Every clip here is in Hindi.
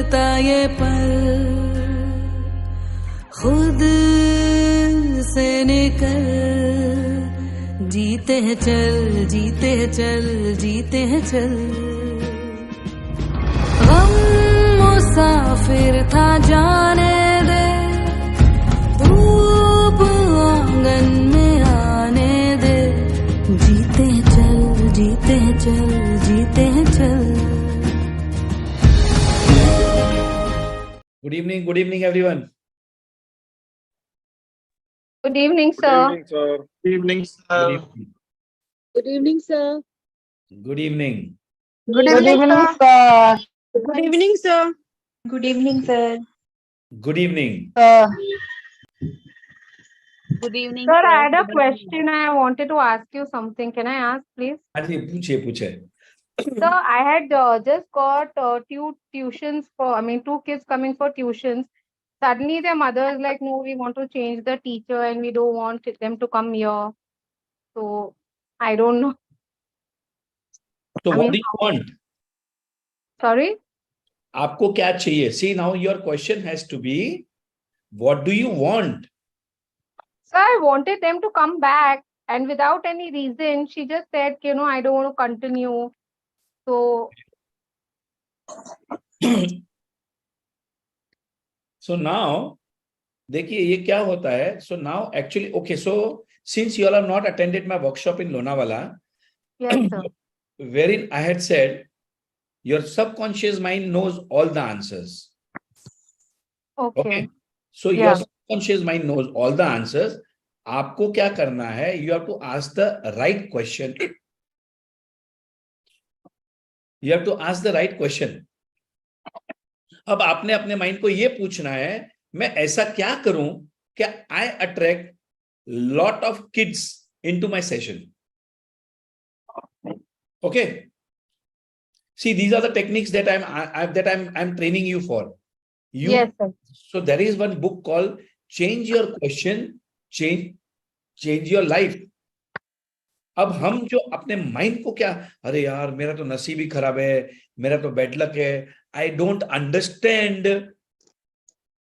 गुजरता ये पल खुद से निकल, जीते हैं चल, जीते हैं चल, जीते हैं चल। गम मुसाफिर था जाने दे, धूप आंगन में आने दे, जीते हैं चल, जीते हैं चल, जीते हैं चल। Good evening, everyone. Good evening, Good sir. evening, sir. Good evening, Good sir. evening. Good evening, sir. Good evening. Good evening, sir. Good evening, sir. Good evening, sir. Good evening. Good evening, Sir, I had a question. I wanted to ask you something. Can I ask, please? हाँ जी, पूछे। Sir, I had just got two tuitions two kids coming for tuitions. Suddenly, their mother is like, no, we want to change the teacher and we don't want them to come here. So, I don't know. So I what mean, do you want? Sorry? आपको क्या चाहिए? See, now your question has to be, what do you want? Sir, I wanted them to come back, and without any reason, she just said, I don't want to continue. So, So now, देखिए ये क्या होता है? So now actually, okay, so since you all have not attended my workshop in Lonavala, yes, sir. wherein I had said, your subconscious mind knows all the answers. Okay. So Yeah. your subconscious mind knows all the answers. आपको क्या करना है? You have to ask the right question. You have to ask the right question. अब आपने अपने माइंड को ये पूछना है, मैं ऐसा क्या करूं कि I attract lot of kids into my session. Okay. See, these are the techniques that I'm training you for. Yes, sir. So there is one book called Change Your Question, Change Your Life. अब हम जो अपने माइंड को क्या, अरे यार मेरा तो नसीब ही खराब है, मेरा तो बैड लक है, I don't understand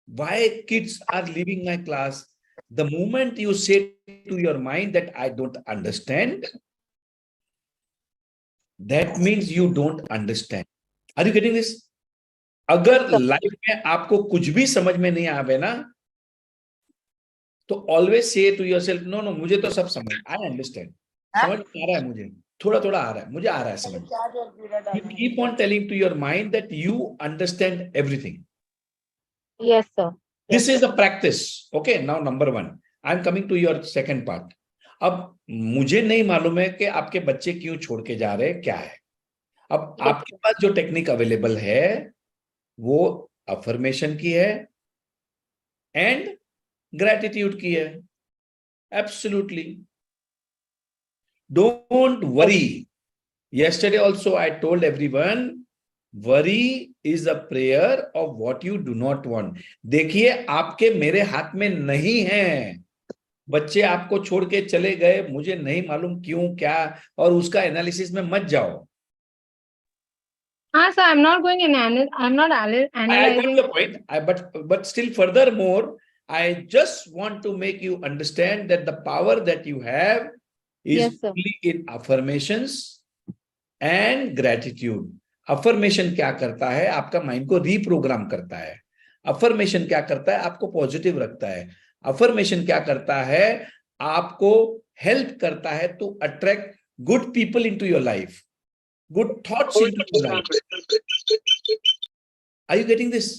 why kids are leaving my class. The moment you say to your mind that I don't understand, that means you don't understand. Are you getting this? अगर लाइफ में आपको कुछ भी समझ में नहीं आवे ना, तो always say to yourself, no no मुझे तो सब समझ, आई अंडरस्टैंड, समझ में आ रहा है मुझे, थोड़ा थोड़ा आ रहा है, मुझे आ रहा है समझ. You keep on telling to your mind that you understand everything. Yes, sir. This is the practice. Okay, now number one. I'm coming to your second part. अब मुझे नहीं मालूम है कि आपके बच्चे क्यों छोड़ के जा रहे हैं, क्या है. अब आपके पास जो टेक्निक अवेलेबल है वो अफर्मेशन की है एंड ग्रेटिट्यूड की है. Absolutely. Don't worry. Yesterday also I told everyone, worry is a prayer of what you do not want. देखिए आपके मेरे हाथ में नहीं है. बच्चे आपको छोड़ के चले गए, मुझे नहीं मालूम क्यों क्या, और उसका एनालिसिस में मत जाओ. Sir, I'm not going in I'm not I got analyzing. your point. But still furthermore, I just want to make you understand that the power that you have is Yes, sir. only in affirmations and gratitude. Affirmation क्या करता है? आपका माइंड को रीप्रोग्राम करता है. अफर्मेशन क्या करता है? आपको पॉजिटिव रखता है. अफर्मेशन क्या करता है? आपको हेल्प करता है to attract good people into your life, good thoughts into your life. Are you getting this?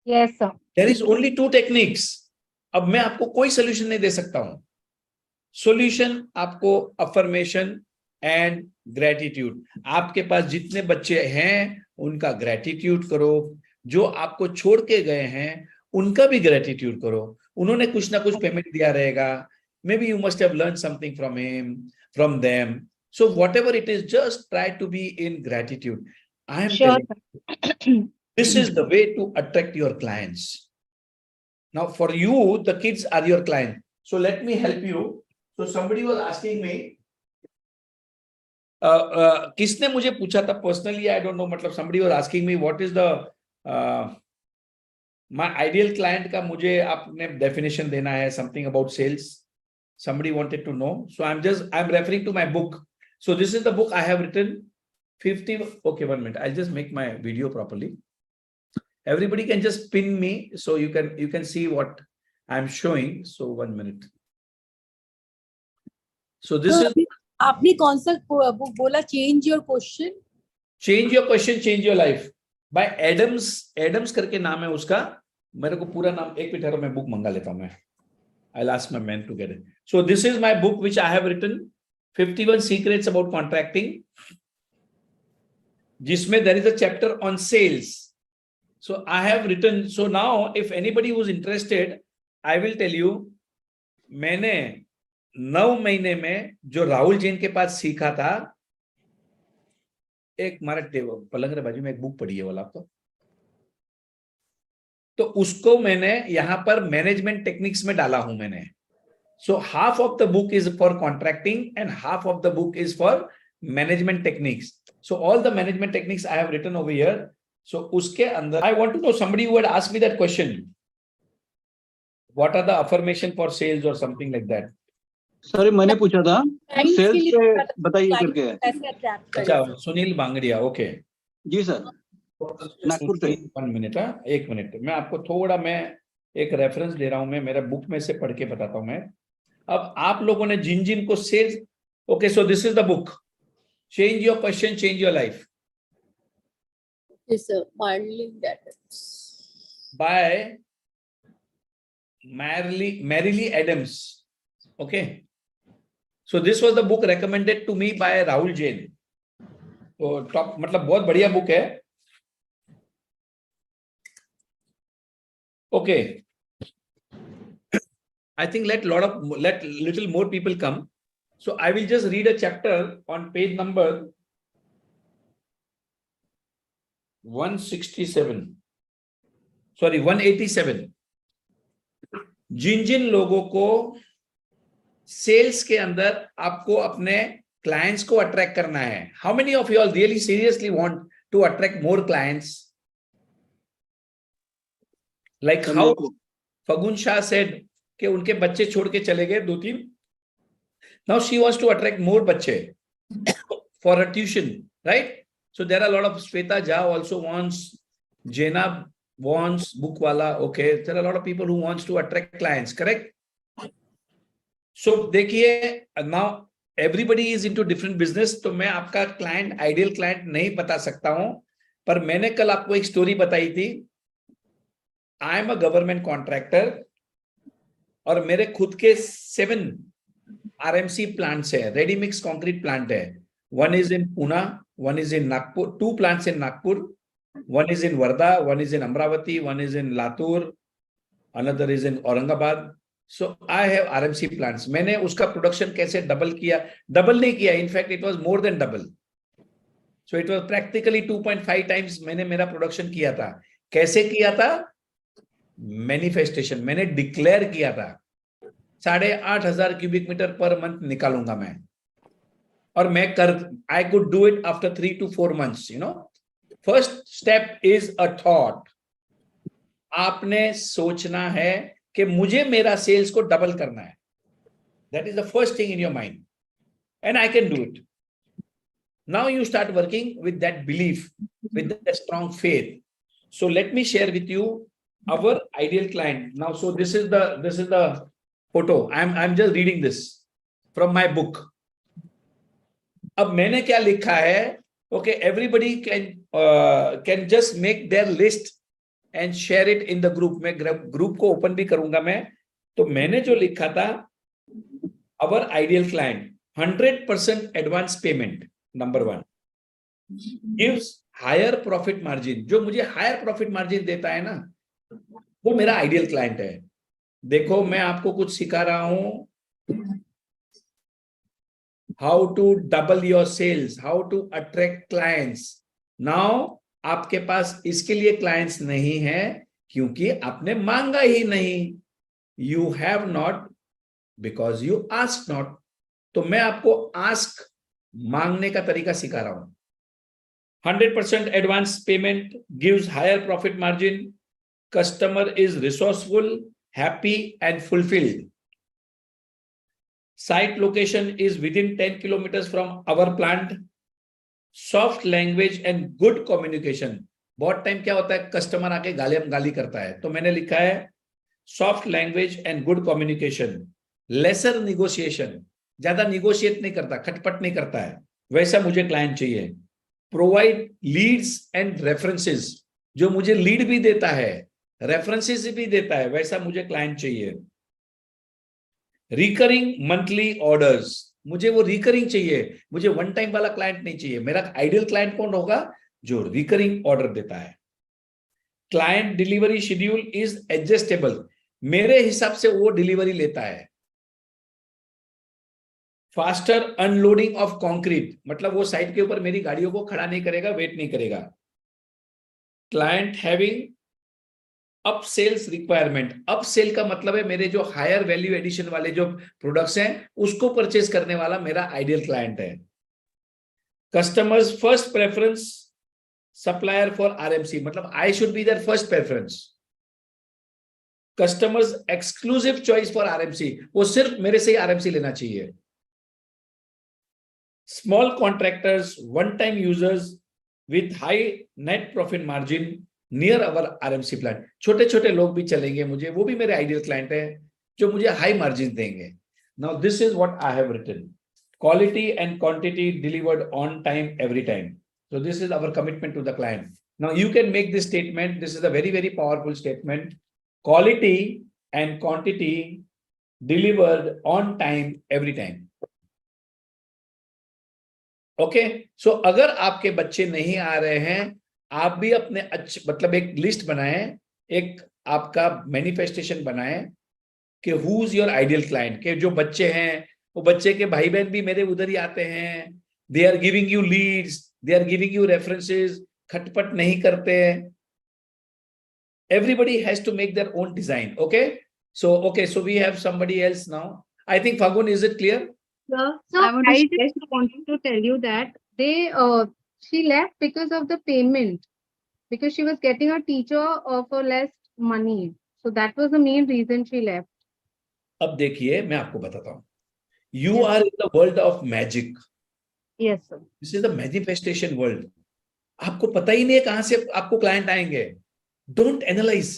Yes, sir. There is only two techniques. अब मैं आपको कोई सोल्यूशन नहीं दे सकता हूं. सोल्यूशन आपको अफर्मेशन एंड ग्रेटिट्यूड. आपके पास जितने बच्चे हैं उनका ग्रेटिट्यूड करो. जो आपको छोड़ के गए हैं उनका भी ग्रेटिट्यूड करो. उन्होंने कुछ ना कुछ पेमेंट दिया रहेगा. Maybe you must have learn something from him, from them. So whatever it is, just try to be in gratitude. I am Sure, telling this is the way to attract your clients. Now for you, the kids are your client. So let me help you. So somebody was asking me, किसने मुझे पूछा था पर्सनली, आई डोंट नो, मतलब somebody was asking me what is the my ideal client का मुझे आपने डेफिनेशन देना है, something about sales. Somebody wanted to know, so I'm referring to my book. So this is the book I have written. 50. Okay, 1 minute. I'll just make my video properly. Everybody can just pin me so you can see what I'm showing. So 1 minute. So this is आपने कौन सा बुक बोला? Change your question, Change Your Question, Change Your Life by Adams करके नाम है उसका. मेरे को पूरा नाम एक मिनट मैं बुक मंगा लेता हूं मैं. I'll ask my man to get it. So this is my book which I have written, 51 Secrets About Contracting, जिसमें there is a chapter on sales. So I have written, so now if anybody who's interested, I will tell you, मैंने 9 महीने में जो राहुल जैन के पास सीखा था, एक हमारे पलंग के बाजू में एक बुक पढ़ी है वाला आपको, तो उसको मैंने यहां पर मैनेजमेंट टेक्निक्स में डाला हूं मैंने. So half of the book is for contracting and half of the book is for management techniques. So all the management techniques I have written over here. So उसके अंदर I want to know, somebody who had asked me that question, what are the affirmation for sales और समथिंग लाइक दैट. सर मैंने पूछा था सेल्स पे बताइए करके. अच्छा, सुनील बांगड़िया. ओके जी सर, नागपुर से. 1 मिनट, 1 मिनट. मैं आपको थोड़ा मैं एक रेफरेंस दे रहा हूं, मैं मेरा बुक में से पढ़ के बताता हूं मैं. अब आप लोगों ने जिन को sales, okay, so this is the book, change your question, change your life, by Marilee Adams. Okay, so this was the book recommended to me by Rahul Jain. तो टॉप, मतलब बहुत बढ़िया बुक है. Okay, I think let little more people come. So I will just read a chapter on page number 167. Sorry, 187. जिन लोगों को सेल्स के अंदर आपको अपने क्लाइंट्स को अट्रैक्ट करना है. How many of you all really seriously want to attract more clients? Like how Fagun Shah said कि उनके बच्चे छोड़ के चले गए 2-3. Now she wants to attract more बच्चे for a tuition, right? So there are a lot of Shweta Jha also wants, Jena wants, book wala. Okay, there are a lot of people who wants to attract clients, correct? So देखिए, now everybody is into different business. तो मैं आपका client, ideal client नहीं बता सकता हूं, पर मैंने कल आपको एक स्टोरी बताई थी. I am a government contractor और मेरे खुद के 7 RMC प्लांट्स है, रेडी मिक्स कंक्रीट प्लांट है. 1 is in Pune, 1 is in Nagpur, 2 plants in Nagpur, 1 is in Warda, 1 is in Amravati, 1 is in Latur, another is in Aurangabad. So I have RMC plants. मैंने उसका प्रोडक्शन कैसे डबल किया, डबल नहीं किया, in fact it was more than double. So it was practically 2.5 times मैंने मेरा प्रोडक्शन किया था. कैसे किया था? मैनिफेस्टेशन. मैंने डिक्लेयर किया था 8,500 क्यूबिक मीटर पर मंथ निकालूंगा मैं, और मैं I could do it after 3 to 4 months. You know, first step is a thought. आपने सोचना है कि मुझे मेरा सेल्स को डबल करना है. That is the first thing in your mind, and I can do it. Now you start working with that belief, with that strong faith. So let me share with you our ideal client. Now, so this is the photo. I'm just reading this from my book. अब मैंने क्या लिखा है? Okay, everybody can just make their list and share it in the group. मैं group को open भी करूंगा मैं. तो मैंने जो लिखा था, our ideal client, 100% advance payment, number 1, gives higher profit margin. जो मुझे higher profit margin देता है ना, वो मेरा आइडियल क्लाइंट है. देखो, मैं आपको कुछ सिखा रहा हूं, how to double your sales, how to attract clients. Now आपके पास इसके लिए क्लाइंट्स नहीं है क्योंकि आपने मांगा ही नहीं. You have not because you ask not. तो मैं आपको आस्क, मांगने का तरीका सिखा रहा हूं. 100% advance payment gives higher profit margin. Customer is resourceful, happy and fulfilled. Site location is within 10 kilometers from our plant. Soft language and good communication. बहुत टाइम क्या होता है, कस्टमर आके गाली करता है, तो मैंने लिखा है soft language and good communication, lesser negotiation, ज्यादा निगोशिएट नहीं करता, खटपट नहीं करता है, वैसा मुझे क्लाइंट चाहिए. प्रोवाइड लीड्स एंड रेफरेंसेस, जो मुझे लीड भी देता है, रेफरेंसेस भी देता है, वैसा मुझे क्लाइंट चाहिए. रिकरिंग मंथली ऑर्डर्स, मुझे वो रिकरिंग चाहिए, मुझे वन टाइम वाला क्लाइंट नहीं चाहिए. मेरा आइडियल क्लाइंट कौन होगा, जो रिकरिंग ऑर्डर देता है. Client delivery schedule is adjustable, मेरे हिसाब से वो डिलीवरी लेता है. फास्टर अनलोडिंग ऑफ कंक्रीट, मतलब वो साइट के ऊपर मेरी गाड़ियों को खड़ा नहीं करेगा, वेट नहीं करेगा. Client having up sales requirement, up sale का मतलब है मेरे जो हायर वैल्यू एडिशन वाले जो प्रोडक्ट्स हैं उसको परचेज करने वाला मेरा आइडियल क्लाइंट है. Customers first preference supplier for RMC, मतलब I should be there first preference. Customers exclusive choice for RMC, वो सिर्फ मेरे से ही आरएमसी लेना चाहिए. Small contractors, one time users with high net profit margin near our RMC plant, छोटे छोटे लोग भी चलेंगे मुझे, वो भी मेरे आइडियल क्लाइंट है जो मुझे हाई मार्जिन देंगे. Now this is what I have written. Quality and quantity delivered on time every time. So this is our commitment to the client. Now you can make this statement. This is a very, very powerful statement. Quality and quantity delivered on time every time. Okay. So अगर आपके बच्चे नहीं आ रहे हैं, आप भी अपने अच्छे मतलब एक लिस्ट बनाएं, एक आपका मैनिफेस्टेशन बनाएं कि who is your ideal client, के जो बच्चे हैं वो बच्चे के भाई बहन भी मेरे उधर ही आते हैं. They are giving you leads, they are giving you references, खटपट नहीं करते. Everybody has to make their own design. Okay, so we have somebody else now. I think Fagun, is it clear? So I just wanted to tell you that she left because of the payment, because she was getting a teacher for less money. So that was the main reason she left. अब देखिए मैं आपको बताता हूँ. You are in the world of magic. Yes, sir. This is the manifestation world. आपको पता ही नहीं है कहां से आपको क्लाइंट आएंगे. Don't analyze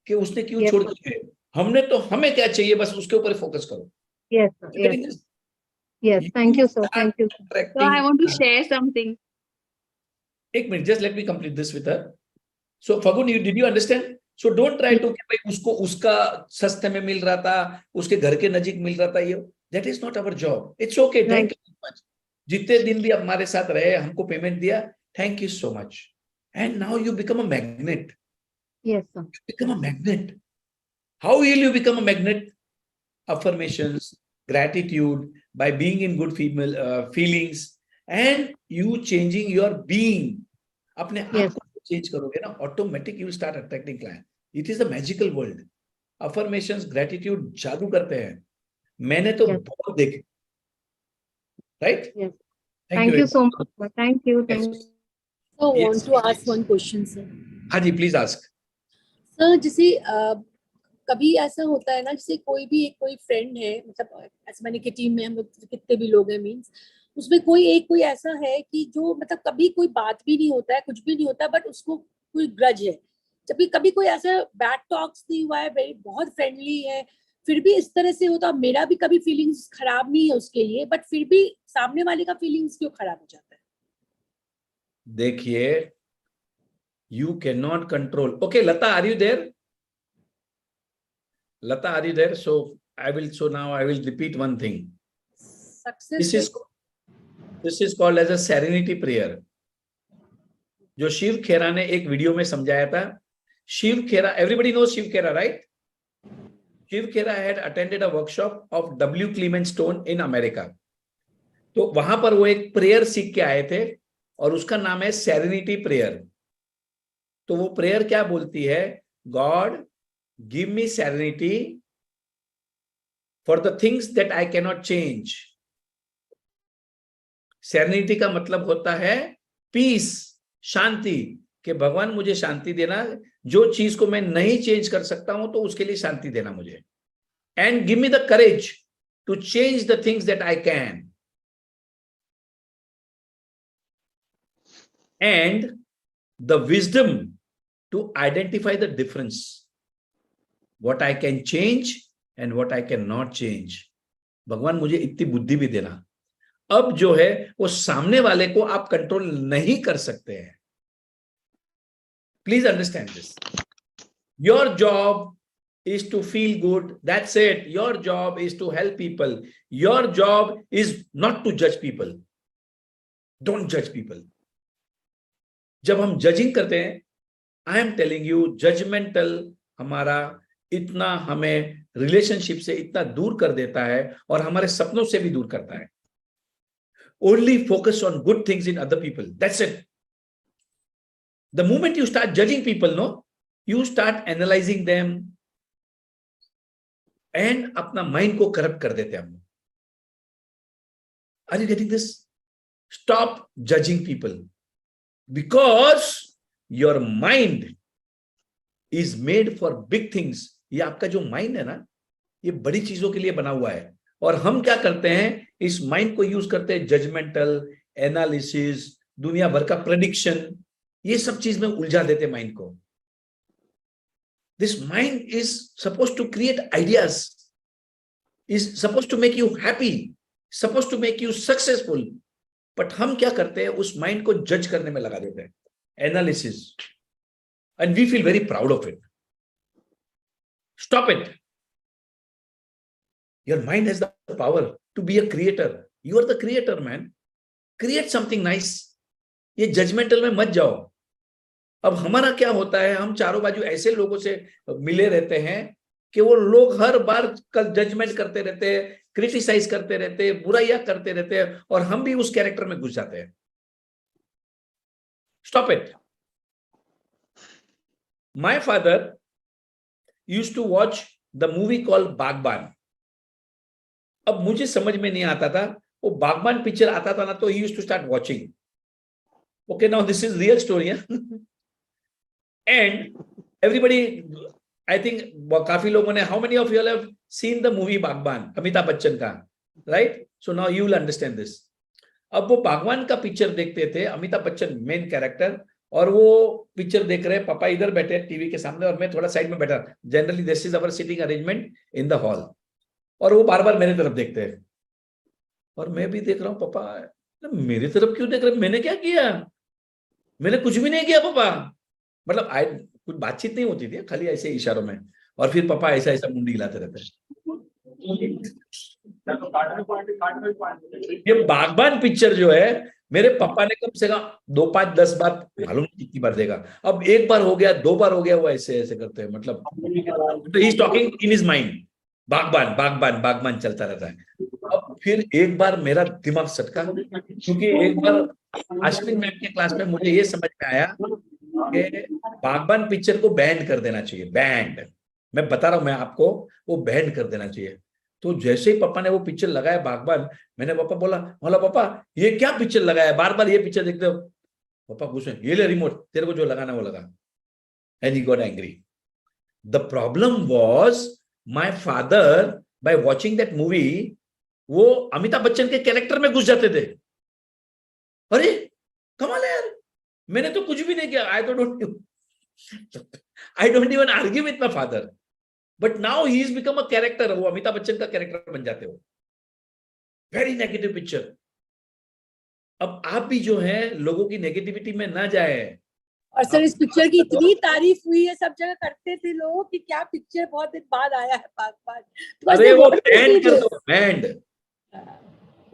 कि उसने क्यों छोड़ दिया. हमने तो हमें क्या चाहिए बस उसके ऊपर फोकस करो. Yes, sir. Yes. Yes. Thank you, sir. Thank you. So I want to share something. एक minute, just let me complete this with her. So Fagun, did you understand? So don't try to कि भाई उसको उसका सस्ते में मिल रहा था, उसके घर के नजीक मिल रहा था, ये that is not our job. It's okay. Thank you so much. जितने दिन भी हमारे साथ रहे, हमको पेमेंट दिया, thank you so much. And now you become a magnet. Yes, sir. You become a magnet. How will you become a magnet? Affirmations, gratitude, by being in good feelings, and you changing your being. अपने आप को चेंज करोगे ना, automatic you start attracting client. It is a magical world. Affirmations, gratitude जादू करते हैं. मैंने तो बहुत देखे. Right? Yes. Thank you so much. Thank you. Yes. So I Yes. want to ask one question, sir. हाँ जी, प्लीज आस्क. सर जैसे कभी ऐसा होता है ना, जैसे कोई फ्रेंड है, मतलब ऐसे मैंने कि टीम में हम लोग कितने भी लोग हैं, मीन्स उसमें कोई ऐसा है कि जो मतलब कभी कोई बात भी नहीं होता है, कुछ भी नहीं होता, बट उसको कोई ग्रज है. जबकि कभी कोई ऐसा बैड टॉक्स नहीं हुआ है, बहुत फ्रेंडली है, फिर भी इस तरह से होता. मेरा भी कभी फीलिंग्स खराब नहीं है उसके लिए, बट फिर भी सामने वाले का फीलिंग्स क्यों खराब हो जाता है? देखिए, you cannot control. Okay, Lata, are you there? Lata, are you there? So now I will repeat one thing. Success This is called as a serenity prayer. जो शिव खेरा ने एक वीडियो में समझाया था. शिव खेरा, everybody knows Shiv Khera, right? Shiv Khera had attended a workshop of W. Clement Stone in America. तो वहां पर वो एक प्रेयर सीख के आए थे और उसका नाम है सेरेनिटी प्रेयर. तो वो प्रेयर क्या बोलती है? God give me serenity for the things that I can not change. Serenity का मतलब होता है पीस, शांति, कि भगवान मुझे शांति देना, जो चीज को मैं नहीं चेंज कर सकता हूं तो उसके लिए शांति देना मुझे, and give me the courage to change the things that I can, and the wisdom to identify the difference, what I can change and what I can not change. भगवान मुझे इतनी बुद्धि भी देना। अब जो है वो सामने वाले को आप कंट्रोल नहीं कर सकते हैं। Please understand this. Your job is to feel good, that's it. Your job is to help people. Your job is not to judge people. Don't judge people. जब हम जजिंग करते हैं, I am telling you, judgmental हमारा इतना हमें रिलेशनशिप से इतना दूर कर देता है और हमारे सपनों से भी दूर करता है। Only focus on good things in other people. That's it. The moment you start judging people, no, you start analyzing them, and अपना माइंड को करप्ट कर देते हैं हम। Are you getting this? Stop judging people, because your mind is made for big things. ये आपका जो माइंड है ना, ये बड़ी चीजों के लिए बना हुआ है, और हम क्या करते हैं, इस माइंड को यूज करते हैं जजमेंटल, एनालिसिस, दुनिया भर का प्रेडिक्शन, ये सब चीज में उलझा देते माइंड को। This mind is supposed to create ideas, is supposed to make you happy, supposed to make you successful. But हम क्या करते हैं, उस माइंड को जज करने में लगा देते हैं, analysis, and we feel very proud of it. Stop it. Your mind has the power to be a creator. You are the creator, man. Create something nice. ये जजमेंटल में मत जाओ। अब हमारा क्या होता है, हम चारों बाजू ऐसे लोगों से मिले रहते हैं कि वो लोग हर बार जजमेंट करते रहते हैं, क्रिटिसाइज करते रहते हैं, बुराइयां करते रहते हैं, और हम भी उस कैरेक्टर में घुस जाते हैं। Stop it. My father used to watch the movie called Baghban. अब मुझे समझ में नहीं आता था, वो बागबान पिक्चर आता था ना, तो he used to start watching. Okay, now this is real story. And everybody, I think काफी लोगों ने, how many of you all have seen the movie बागबान, अमिताभ बच्चन का, right? So now you will understand this. अब वो बागबान का पिक्चर देखते थे, अमिताभ बच्चन मेन कैरेक्टर, और वो पिक्चर देख रहे हैं, पापा इधर बैठे टीवी के सामने और मैं थोड़ा साइड में बैठा। Generally this is our sitting arrangement in the hall, और वो बार बार मेरी तरफ देखते हैं, और मैं भी देख रहा हूँ, पापा मेरी तरफ क्यों देख रहे, मैंने क्या किया? मैंने कुछ भी नहीं किया पापा। मतलब कुछ बातचीत नहीं होती थी, खाली ऐसे इशारों में, और फिर पापा ऐसा ऐसा मुंडी हिलाते रहते हैं। ये बागबान पिक्चर जो है, मेरे पापा ने कम से कम 2, 5, 10 बार, मालूम नहीं कितनी बार देखा। अब एक बार हो गया, 2 बार हो गया, वो ऐसे ऐसे करते हैं, मतलब he is talking in his mind, बागबान बागबान बागबान चलता रहता है। अब फिर एक बार मेरा दिमाग सटका, क्योंकि एक बार अश्विन मैम के क्लास में मुझे ये समझ में आया कि बागबान पिक्चर को बैन कर देना चाहिए। बैंड, मैं बता रहा हूं मैं आपको, वो बैन कर देना चाहिए। तो जैसे ही पापा ने वो पिक्चर लगाया बागबान, मैंने पापा बोला पापा ये क्या पिक्चर लगाया, बार बार ये पिक्चर देखते हो? पापा पूछे, ये ले रिमोट, तेरे को जो लगाना वो लगा। And he got angry. The problem was my father, by watching that movie, वो अमिताभ बच्चन के कैरेक्टर में घुस जाते थे। अरे कमाल है यार, मैंने तो कुछ भी नहीं किया। I don't even argue with my father, but now he has become a character. वो अमिताभ बच्चन का कैरेक्टर बन जाते हो। Very negative picture. अब आप भी जो है लोगों की नेगेटिविटी में ना जाए। और सर इस पिक्चर की इतनी तारीफ हुई है, सब जगह करते थे लोग कि क्या पिक्चर, बहुत दिन बाद आया है बागबान। अरे वो बैंड कर दो, बैंड।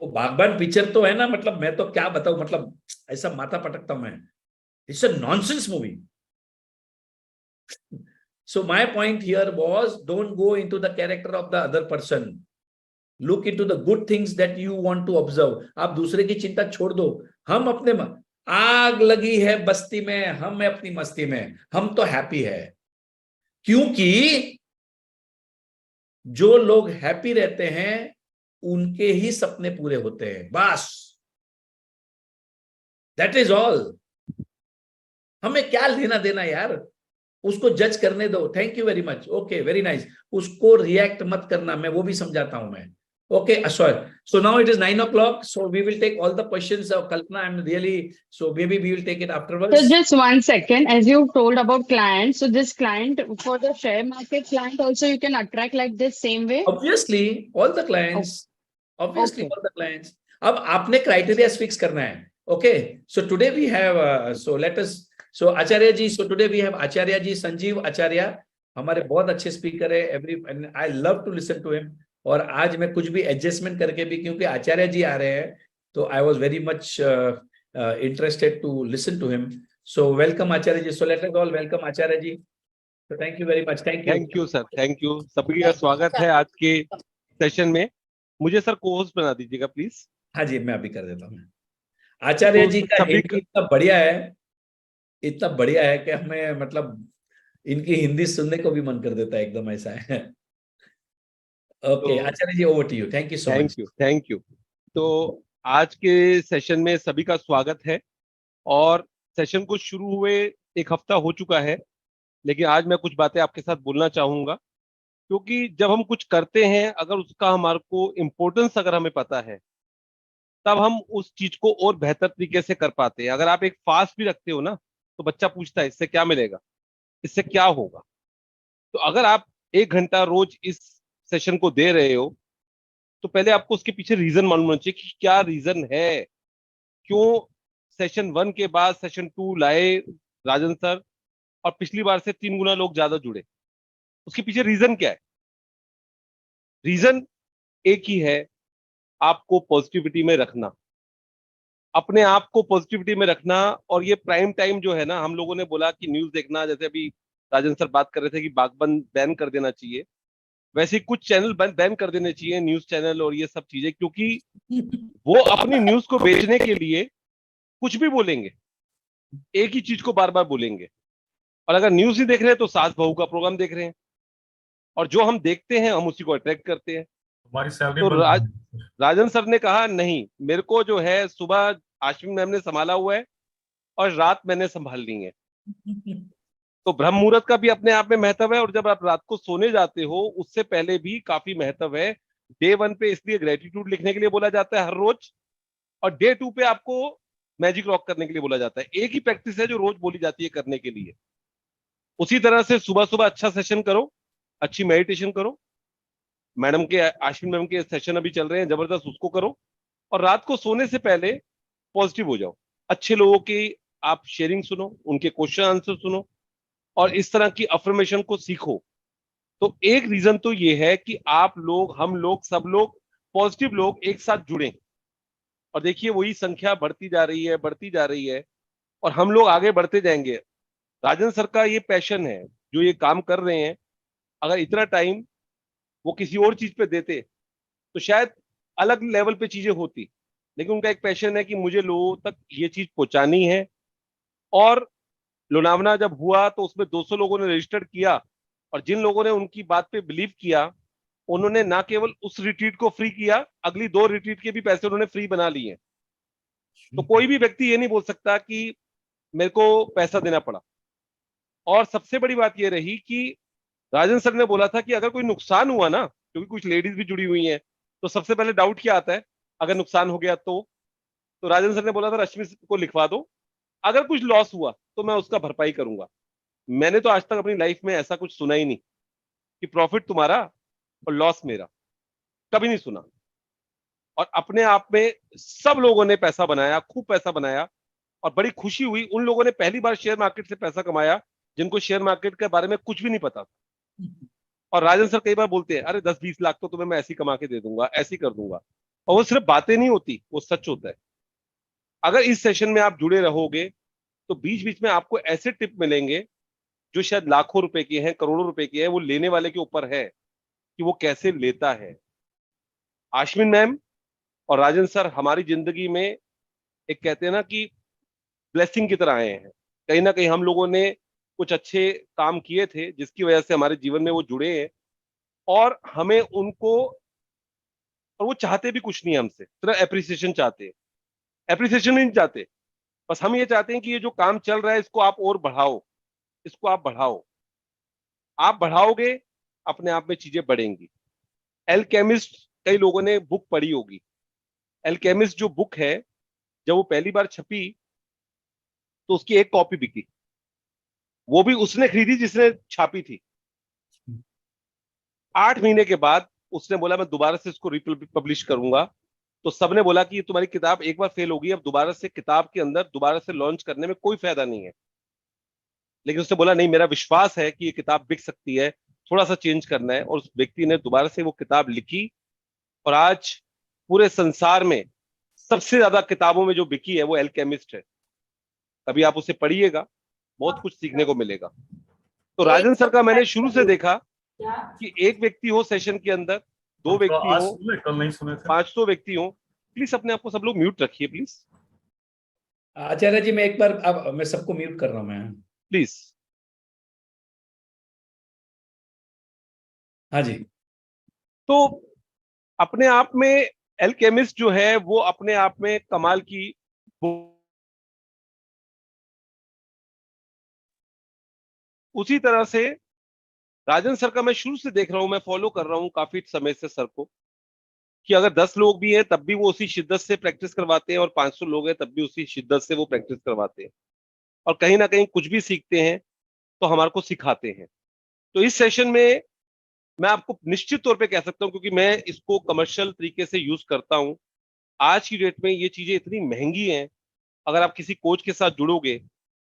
वो बागबान पिक्चर तो है ना, मतलब मैं तो क्या बताऊं, मतलब ऐसा माथा पटकता हूं मैं। It's a nonsense movie. So my point here was, don't go into the character of the other person. Look into the good things that you want to observe. आप दूसरे की चिंता छोड़ दो। हम अपने आग लगी है बस्ती में, हम अपनी मस्ती में, हम तो हैप्पी है। क्योंकि जो लोग हैप्पी रहते हैं उनके ही सपने पूरे होते हैं, बस। That is all. हमें क्या लेना देना यार, उसको जज करने दो। Thank you very much, okay very nice. उसको रिएक्ट मत करना, मैं वो भी समझाता हूं मैं। Okay, Ashwar. So now it is 9 o'clock. So we will take all the questions of Kalpana. I'm really, so maybe we will take it So afterwards. just 1 second, as you told about clients, so this client for the share market client also you can attract like this same way. Obviously, all the clients. Obviously, Okay. all the clients. अब आपने criteria फिक्स करना है. Okay. So today we have. So let us. So Acharya ji. So today we have Acharya ji, Sanjeev Acharya. हमारे बहुत अच्छे स्पीकर है. Every and I love to listen to him. और आज मैं कुछ भी एडजस्टमेंट करके भी, क्योंकि आचार्य जी आ रहे हैं, तो I was very much interested to listen to him. So welcome Acharya ji. So let us all welcome Acharya ji. तो thank you very much. Thank you sir, thank you. सभी का स्वागत है आज के सेशन में. मुझे सर को होस्ट बना दीजिएगा प्लीज. हाँ जी, मैं अभी कर देता हूँ. आचार्य जी का हिंदी इतना बढ़िया है, इतना बढ़िया है कि हमें मतलब इनकी हिंदी सुनने को भी मन कर देता है, एकदम ऐसा है. Okay Acharya ji, over to you. Thank you so much. Thank you. तो आज के सेशन में सभी का स्वागत है. और सेशन को शुरू हुए 1 हफ्ता हो चुका है, लेकिन आज मैं कुछ बातें आपके साथ बोलना चाहूंगा. क्योंकि जब हम कुछ करते हैं, अगर उसका हमारे को इम्पोर्टेंस अगर हमें पता है, तब हम उस चीज को और बेहतर तरीके से कर पाते हैं. अगर आप एक फास्ट भी रखते हो ना, तो बच्चा पूछता है इससे क्या मिलेगा, इससे क्या होगा. तो अगर आप 1 घंटा रोज इस सेशन को दे रहे हो, तो पहले आपको उसके पीछे रीजन मालूम होना चाहिए कि क्या रीजन है, क्यों सेशन 1 के बाद सेशन 2 लाए राजन सर, और पिछली बार से 3 गुना लोग ज्यादा जुड़े. उसके पीछे रीजन क्या है? रीजन एक ही है, आपको पॉजिटिविटी में रखना, अपने आप को पॉजिटिविटी में रखना. और ये प्राइम टाइम जो है ना, हम लोगों ने बोला कि न्यूज देखना, जैसे अभी राजन सर बात कर रहे थे कि बागबान बैन कर देना चाहिए, वैसे ही कुछ चैनल बैन कर देने चाहिए, न्यूज चैनल और ये सब चीजें, क्योंकि वो अपनी न्यूज को बेचने के लिए कुछ भी बोलेंगे, एक ही चीज को बार बार बोलेंगे. और अगर न्यूज ही देख रहे हैं तो सास बहू का प्रोग्राम देख रहे हैं, और जो हम देखते हैं हम उसी को अट्रैक्ट करते हैं. हमारी सैलरी तो राजन सर ने कहा नहीं, मेरे को जो है सुबह आश्विन मैम ने संभाला हुआ है और रात मैंने संभाल ली है. तो ब्रह्म मुहूर्त का भी अपने आप में महत्व है, और जब आप रात को सोने जाते हो उससे पहले भी काफी महत्व है. डे 1 पे इसलिए ग्रेटिट्यूड लिखने के लिए बोला जाता है हर रोज, और डे 2 पे आपको मैजिक रॉक करने के लिए बोला जाता है. एक ही प्रैक्टिस है जो रोज बोली जाती है करने के लिए. उसी तरह से सुबह सुबह अच्छा सेशन करो, अच्छी मेडिटेशन करो. मैडम के, आश्विन मैम के सेशन अभी चल रहे हैं जबरदस्त, उसको करो. और रात को सोने से पहले पॉजिटिव हो जाओ, अच्छे लोगों की आप शेयरिंग सुनो, उनके क्वेश्चन आंसर सुनो, और इस तरह की अफर्मेशन को सीखो. तो एक रीजन तो ये है कि आप लोग, हम लोग, सब लोग पॉजिटिव लोग एक साथ जुड़े. और देखिए वही संख्या बढ़ती जा रही है, बढ़ती जा रही है, और हम लोग आगे बढ़ते जाएंगे. राजन सर का ये पैशन है, जो ये काम कर रहे हैं. अगर इतना टाइम वो किसी और चीज पे देते तो शायद अलग लेवल पे चीजें होती, लेकिन उनका एक पैशन है कि मुझे लोगों तक ये चीज पहुंचानी है. और लोनावला जब हुआ तो उसमें 200 लोगों ने रजिस्टर्ड किया, और जिन लोगों ने उनकी बात पे बिलीव किया, उन्होंने ना केवल उस रिट्रीट को फ्री किया, अगली 2 रिट्रीट के भी पैसे उन्होंने फ्री बना लिए. तो कोई भी व्यक्ति ये नहीं बोल सकता कि मेरे को पैसा देना पड़ा. और सबसे बड़ी बात ये रही कि राजन सर ने बोला था कि अगर कोई नुकसान हुआ ना, क्योंकि कुछ लेडीज भी जुड़ी हुई हैं, तो सबसे पहले डाउट क्या आता है, अगर नुकसान हो गया तो राजन सर ने बोला था रश्मि को लिखवा दो, अगर कुछ लॉस हुआ तो मैं उसका भरपाई करूंगा. मैंने तो आज तक अपनी लाइफ में ऐसा कुछ सुना ही नहीं कि प्रॉफिट तुम्हारा और लॉस मेरा, कभी नहीं सुना. और अपने आप में सब लोगों ने पैसा बनाया, खूब पैसा बनाया, और बड़ी खुशी हुई उन लोगों ने पहली बार शेयर मार्केट से पैसा कमाया जिनको शेयर मार्केट के बारे में कुछ भी नहीं पता था. और राजन सर कई बार बोलते हैं अरे 10-20 लाख तो तुम्हें मैं ऐसे ही कमा के दे दूंगा, ऐसे ही कर दूंगा. और वो सिर्फ बातें नहीं होती, वो सच होता है. अगर इस सेशन में आप जुड़े रहोगे तो बीच बीच में आपको ऐसे टिप मिलेंगे जो शायद लाखों रुपए की हैं, करोड़ों रुपए की है. वो लेने वाले के ऊपर है कि वो कैसे लेता है. आश्विन मैम और राजन सर हमारी जिंदगी में एक, कहते हैं ना कि ब्लेसिंग की तरह आए हैं. कहीं ना कहीं हम लोगों ने कुछ अच्छे काम किए थे जिसकी वजह से हमारे जीवन में वो जुड़े हैं, और हमें उनको, और वो चाहते भी कुछ नहीं हमसे, सिर्फ एप्रिसिएशन चाहते हैं. एप्रिसिएशन नहीं चाहते, बस हम ये चाहते हैं कि ये जो काम चल रहा है इसको आप और बढ़ाओ, इसको आप बढ़ाओ। आप बढ़ाओगे, अपने आप में चीजें बढ़ेंगी। एल्केमिस्ट, कई लोगों ने बुक पढ़ी होगी। एल्केमिस्ट जो बुक है, जब वो पहली बार छपी तो उसकी एक कॉपी बिकी, वो भी उसने खरीदी जिसने छापी थी। 8 महीने के बाद उसने बोला मैं दोबारा से इसको रिपब्लिश करूंगा। तो सबने बोला कि ये तुम्हारी किताब एक बार फेल होगी, अब दोबारा से किताब के अंदर दोबारा से लॉन्च करने में कोई फायदा नहीं है। लेकिन उसने बोला नहीं, मेरा विश्वास है कि ये किताब बिक सकती है, थोड़ा सा चेंज करना है। और उस व्यक्ति ने दोबारा से वो किताब लिखी, और आज पूरे संसार में सबसे ज्यादा किताबों में जो बिकी है वो एल्केमिस्ट है। कभी आप उसे पढ़िएगा, बहुत कुछ सीखने को मिलेगा। तो राजन सर का मैंने शुरू से देखा कि एक व्यक्ति हो सेशन के अंदर, 2 व्यक्ति हो, कल नहीं सुने थे, 500 व्यक्ति हो। प्लीज अपने आप को सब लोग म्यूट रखिए प्लीज, आचार्य जी मैं एक बार, अब मैं सबको म्यूट कर रहा हूं मैं। प्लीज। हाँ जी। तो अपने आप में एल्केमिस्ट जो है वो अपने आप में कमाल की उसी तरह से राजन सर का मैं शुरू से देख रहा हूं, मैं फॉलो कर रहा हूं काफी समय से सर को, कि अगर 10 लोग भी हैं तब भी वो उसी शिद्दत से प्रैक्टिस करवाते हैं, और 500 लोग हैं तब भी उसी शिद्दत से वो प्रैक्टिस करवाते हैं, और कहीं ना कहीं कुछ भी सीखते हैं तो हमारे को सिखाते हैं। तो इस सेशन में मैं आपको निश्चित तौर पे कह सकता हूं, क्योंकि मैं इसको कमर्शियल तरीके से यूज करता हूं। आज की डेट में ये चीजें इतनी महंगी हैं, अगर आप किसी कोच के साथ जुड़ोगे,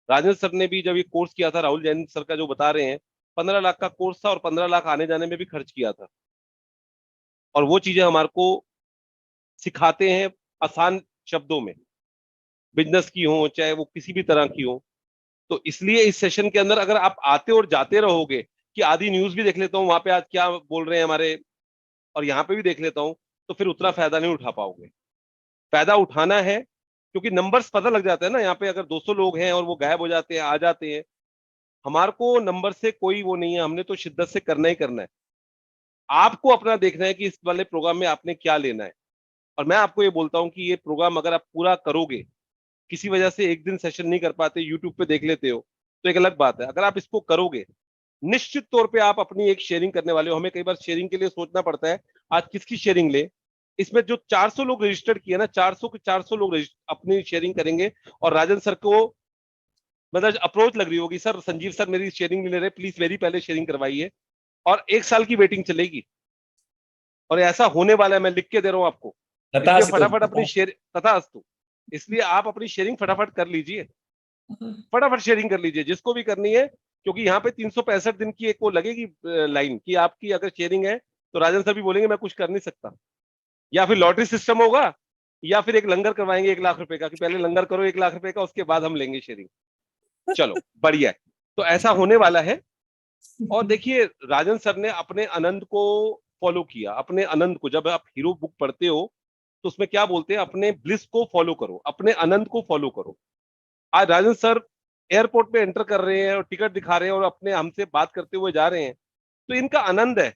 राजेंद्र सर ने भी जब ये कोर्स किया था, राहुल जैन सर का जो बता रहे हैं, 15 लाख का कोर्स था, और 15 लाख आने जाने में भी खर्च किया था। और वो चीजें हमारे को सिखाते हैं आसान शब्दों में, बिजनेस की हो चाहे वो किसी भी तरह की हो। तो इसलिए इस सेशन के अंदर अगर आप आते और जाते रहोगे, कि आधी न्यूज भी देख लेता हूँ वहां पे आज क्या बोल रहे हैं हमारे, और यहाँ पे भी देख लेता हूँ, तो फिर उतना फायदा नहीं उठा पाओगे। फायदा उठाना है, क्योंकि नंबर्स पता लग जाते हैं ना। यहाँ पे अगर 200 लोग हैं और वो गायब हो जाते हैं, आ जाते हैं, हमारे को नंबर से कोई वो नहीं है, हमने तो शिद्दत से करना ही करना है। आपको अपना देखना है कि इस वाले प्रोग्राम में आपने क्या लेना है। और मैं आपको ये बोलता हूँ कि ये प्रोग्राम अगर आप पूरा करोगे, किसी वजह से एक दिन सेशन नहीं कर पाते, यूट्यूब पे देख लेते हो, तो एक अलग बात है। अगर आप इसको करोगे, निश्चित तौर पे आप अपनी एक शेयरिंग करने वाले हो। हमें कई बार शेयरिंग के लिए सोचना पड़ता है, आज किसकी शेयरिंग ले। इसमें जो 400 लोग रजिस्टर्ड किए ना, 400 के 400 लोग अपनी शेयरिंग करेंगे। और राजन सर को मतलब अप्रोच लग रही होगी, सर संजीव सर मेरी शेयरिंग नहीं ले रहे, प्लीज मेरी पहले शेयरिंग करवाइए, और 1 साल की वेटिंग चलेगी। और ऐसा होने वाला है, मैं लिख के दे रहा हूं आपको। इसलिए फटाफट अपनी शेयर तथास्तु, इसलिए आप अपनी शेयरिंग फटाफट कर लीजिए, फटाफट शेयरिंग कर लीजिए जिसको भी करनी है। क्योंकि यहाँ पे 365 दिन की एक वो लगेगी लाइन, कि आपकी अगर शेयरिंग है तो राजन सर भी बोलेंगे मैं कुछ कर नहीं सकता, या फिर लॉटरी सिस्टम होगा, या फिर एक लंगर करवाएंगे 1 लाख रुपए का, कि पहले लंगर करो 1 लाख रुपए का, उसके बाद हम लेंगे शेयरिंग। चलो बढ़िया है, तो ऐसा होने वाला है। और देखिए राजन सर ने अपने आनंद को फॉलो किया, अपने आनंद को। जब आप हीरो बुक पढ़ते हो तो उसमें क्या बोलते हैं, अपने ब्लिस को फॉलो करो, अपने आनंद को फॉलो करो। आज राजन सर एयरपोर्ट पे एंटर कर रहे हैं और टिकट दिखा रहे हैं और अपने हमसे बात करते हुए जा रहे हैं, तो इनका आनंद है,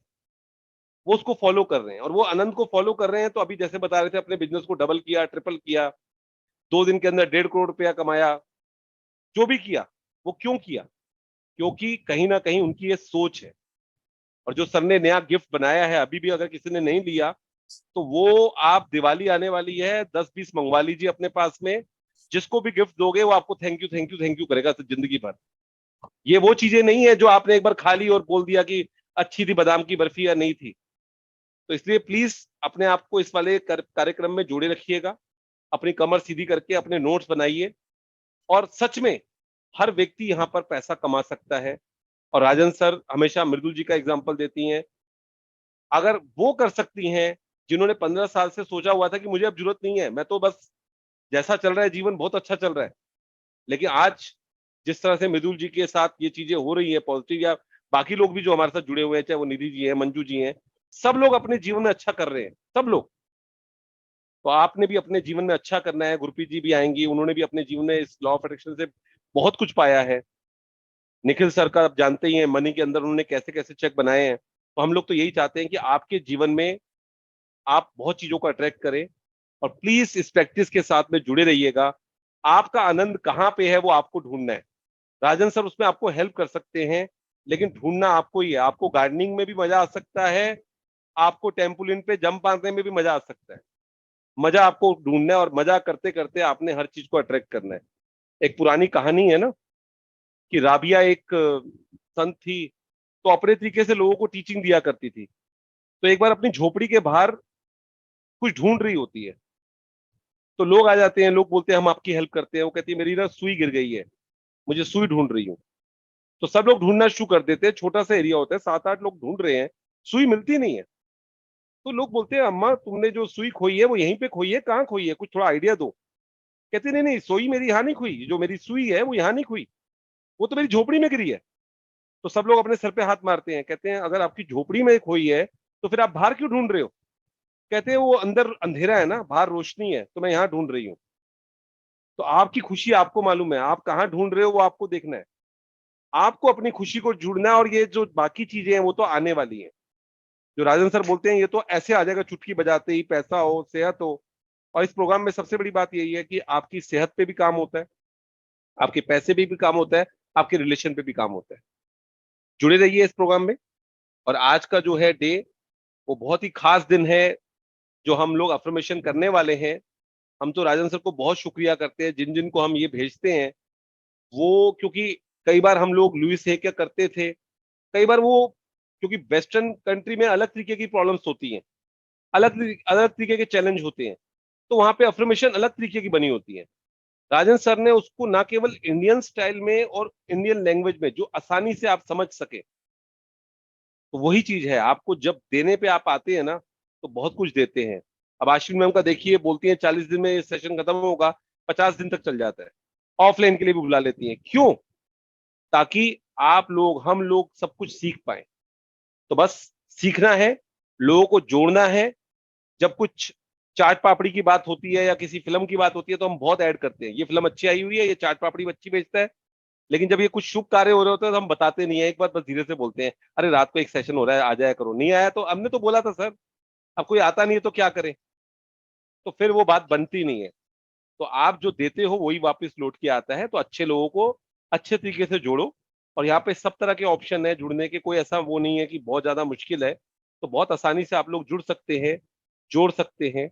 वो उसको फॉलो कर रहे हैं। और वो आनंद को फॉलो कर रहे हैं, तो अभी जैसे बता रहे थे अपने बिजनेस को डबल किया, ट्रिपल किया, 2 दिन के अंदर 1.5 करोड़ रुपया कमाया। जो भी किया वो क्यों किया, क्योंकि कहीं ना कहीं उनकी ये सोच है। और जो सर ने नया गिफ्ट बनाया है, अभी भी अगर किसी ने नहीं लिया तो वो आप दिवाली आने वाली है, 10-20 मंगवा लीजिए अपने पास में। जिसको भी गिफ्ट दोगे वो आपको thank you thank you thank you करेगा तो जिंदगी भर। ये वो चीजें नहीं है जो आपने एक बार खा ली और बोल दिया कि अच्छी थी बादाम की बर्फी या नहीं थी। तो इसलिए प्लीज अपने आप को इस वाले कार्यक्रम में जोड़े रखिएगा, अपनी कमर सीधी करके अपने नोट्स बनाइए। और सच में हर व्यक्ति यहाँ पर पैसा कमा सकता है। और राजन सर हमेशा मृदुल जी का एग्जाम्पल देती हैं, अगर वो कर सकती हैं जिन्होंने 15 साल से सोचा हुआ था कि मुझे अब जरूरत नहीं है, मैं तो बस जैसा चल रहा है जीवन बहुत अच्छा चल रहा है, लेकिन आज जिस तरह से मृदुल जी के साथ ये चीजें हो रही है पॉजिटिव, या बाकी लोग भी जो हमारे साथ जुड़े हुए हैं, चाहे वो निधि जी हैं, मंजू जी हैं, सब लोग अपने जीवन में अच्छा कर रहे हैं, सब लोग। तो आपने भी अपने जीवन में अच्छा करना है। गुरप्रीत जी भी आएंगी, उन्होंने भी अपने जीवन में इस लॉ ऑफ अट्रैक्शन से बहुत कुछ पाया है। निखिल सर का आप जानते ही हैं, मनी के अंदर उन्होंने कैसे कैसे चेक बनाए हैं। तो हम लोग तो यही चाहते हैं कि आपके जीवन में आप बहुत चीजों को अट्रैक्ट करें। और प्लीज इस प्रैक्टिस के साथ में जुड़े रहिएगा। आपका आनंद कहाँ पे है वो आपको ढूंढना है। राजन सर उसमें आपको हेल्प कर सकते हैं, लेकिन ढूंढना आपको ही है। आपको गार्डनिंग में भी मजा आ सकता है, आपको टेम्पोलिन पे जंप मारने में भी मजा आ सकता है। मजा आपको ढूंढना है और मजा करते करते आपने हर चीज को अट्रैक्ट करना है। एक पुरानी कहानी है ना कि राबिया एक संत थी, तो अपने तरीके से लोगों को टीचिंग दिया करती थी। तो एक बार अपनी झोपड़ी के बाहर कुछ ढूंढ रही होती है, तो लोग आ जाते हैं, लोग बोलते हैं हम आपकी हेल्प करते हैं। वो कहती है मेरी ना सुई गिर गई है, मुझे सुई ढूंढ रही हूँ। तो सब लोग ढूंढना शुरू कर देते हैं, छोटा सा एरिया होता है, 7-8 लोग ढूंढ रहे हैं, सुई मिलती नहीं है। तो लोग बोलते हैं अम्मा तुमने जो सुई खोई है वो यहीं पे खोई है, कहाँ खोई है, कुछ थोड़ा आइडिया दो। कहती नहीं नहीं, सुई मेरी यहाँ नहीं खोई, जो मेरी सुई है वो यहाँ नहीं खोई, वो तो मेरी झोपड़ी में गिरी है। तो सब लोग अपने सर पे हाथ मारते हैं, कहते हैं अगर आपकी झोपड़ी में खोई है तो फिर आप बाहर क्यों ढूंढ रहे हो। कहते हैं वो अंदर अंधेरा है ना, बाहर रोशनी है, तो मैं यहाँ ढूंढ रही हूँ। तो आपकी खुशी आपको मालूम है, आप कहाँ ढूंढ रहे हो वो आपको देखना है। आपको अपनी खुशी को ढूंढना है, और ये जो बाकी चीजें हैं वो तो आने वाली हैं। जो राजन सर बोलते हैं ये तो ऐसे आ जाएगा चुटकी बजाते ही, पैसा हो, सेहत हो। और इस प्रोग्राम में सबसे बड़ी बात यही है कि आपकी सेहत पे भी काम होता है, आपके पैसे पे भी काम होता है, आपके रिलेशन पे भी काम होता है। जुड़े रहिए इस प्रोग्राम में। और आज का जो है डे, वो बहुत ही खास दिन है जो हम लोग अफर्मेशन करने वाले हैं। हम तो राजन सर को बहुत शुक्रिया करते हैं जिन जिन को हम ये भेजते हैं वो, क्योंकि कई बार हम लोग लुइस है क्या करते थे, कई बार वो, क्योंकि वेस्टर्न कंट्री में अलग तरीके की प्रॉब्लम्स होती हैं, अलग अलग तरीके के चैलेंज होते हैं, तो वहां पे अफर्मेशन अलग तरीके की बनी होती है। राजन सर ने उसको ना केवल इंडियन स्टाइल में और इंडियन लैंग्वेज में जो आसानी से आप समझ सके, तो वही चीज है। आपको जब देने पे आप आते हैं ना तो बहुत कुछ देते हैं। अब आश्विन मैम का देखिए, बोलती हैं 40 दिन में ये सेशन खत्म होगा, 50 दिन तक चल जाता है। ऑफलाइन के लिए भी बुला लेती हैं, क्यों? ताकि आप लोग, हम लोग सब कुछ सीख पाए। तो बस सीखना है, लोगों को जोड़ना है। जब कुछ चाट पापड़ी की बात होती है या किसी फिल्म की बात होती है तो हम बहुत ऐड करते हैं, ये फिल्म अच्छी आई हुई है, ये चाट पापड़ी अच्छी बेचता है। लेकिन जब ये कुछ शुभ कार्य हो रहे होते हैं तो हम बताते नहीं है, एक बार बस धीरे से बोलते हैं अरे रात को एक सेशन हो रहा है, आ जाया करो। नहीं आया तो हमने तो बोला था सर, अब कोई आता नहीं है तो क्या करें, तो फिर वो बात बनती नहीं है। तो आप जो देते हो वही वापस लौट के आता है। तो अच्छे लोगों को अच्छे तरीके से जोड़ो। और यहाँ पे सब तरह के ऑप्शन है जुड़ने के, कोई ऐसा वो नहीं है कि बहुत ज्यादा मुश्किल है। तो बहुत आसानी से आप लोग जुड़ सकते हैं, जोड़ सकते हैं।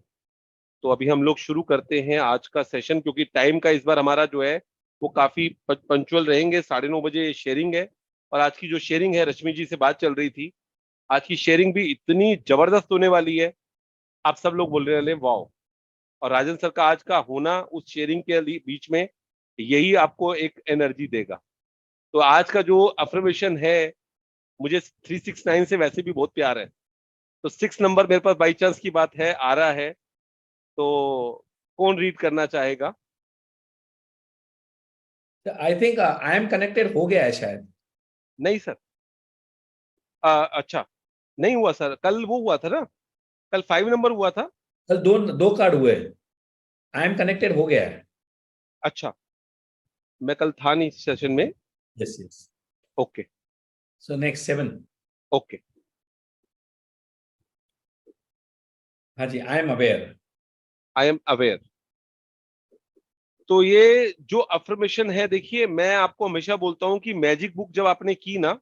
तो अभी हम लोग शुरू करते हैं आज का सेशन, क्योंकि टाइम का इस बार हमारा जो है वो काफी पंचुअल रहेंगे। 9:30 बजे शेयरिंग है। और आज की जो शेयरिंग है, रश्मि जी से बात चल रही थी, आज की शेयरिंग भी इतनी जबरदस्त होने वाली है, आप सब लोग बोल रहे वाओ। और राजन सर का आज का होना उस शेयरिंग के बीच में, यही आपको एक एनर्जी देगा। तो आज का जो अफर्मेशन है, मुझे 369 से वैसे भी बहुत प्यार है, तो 6 नंबर मेरे पास बाई चांस की बात है आ रहा है। तो कौन रीड करना चाहेगा? I think I am connected हो गया है शायद। नहीं सर, अच्छा नहीं हुआ सर, कल वो हुआ था ना, कल 5 नंबर हुआ था। कल दो दो कार्ड हुए। आई एम कनेक्टेड हो गया है। अच्छा, मैं कल था नहीं सेशन में। Yes yes. Okay, so next 7। Okay. हाँ जी, I am aware. I am aware. तो ये जो अफर्मेशन है, देखिए मैं आपको हमेशा बोलता हूं कि मैजिक बुक जब आपने की ना,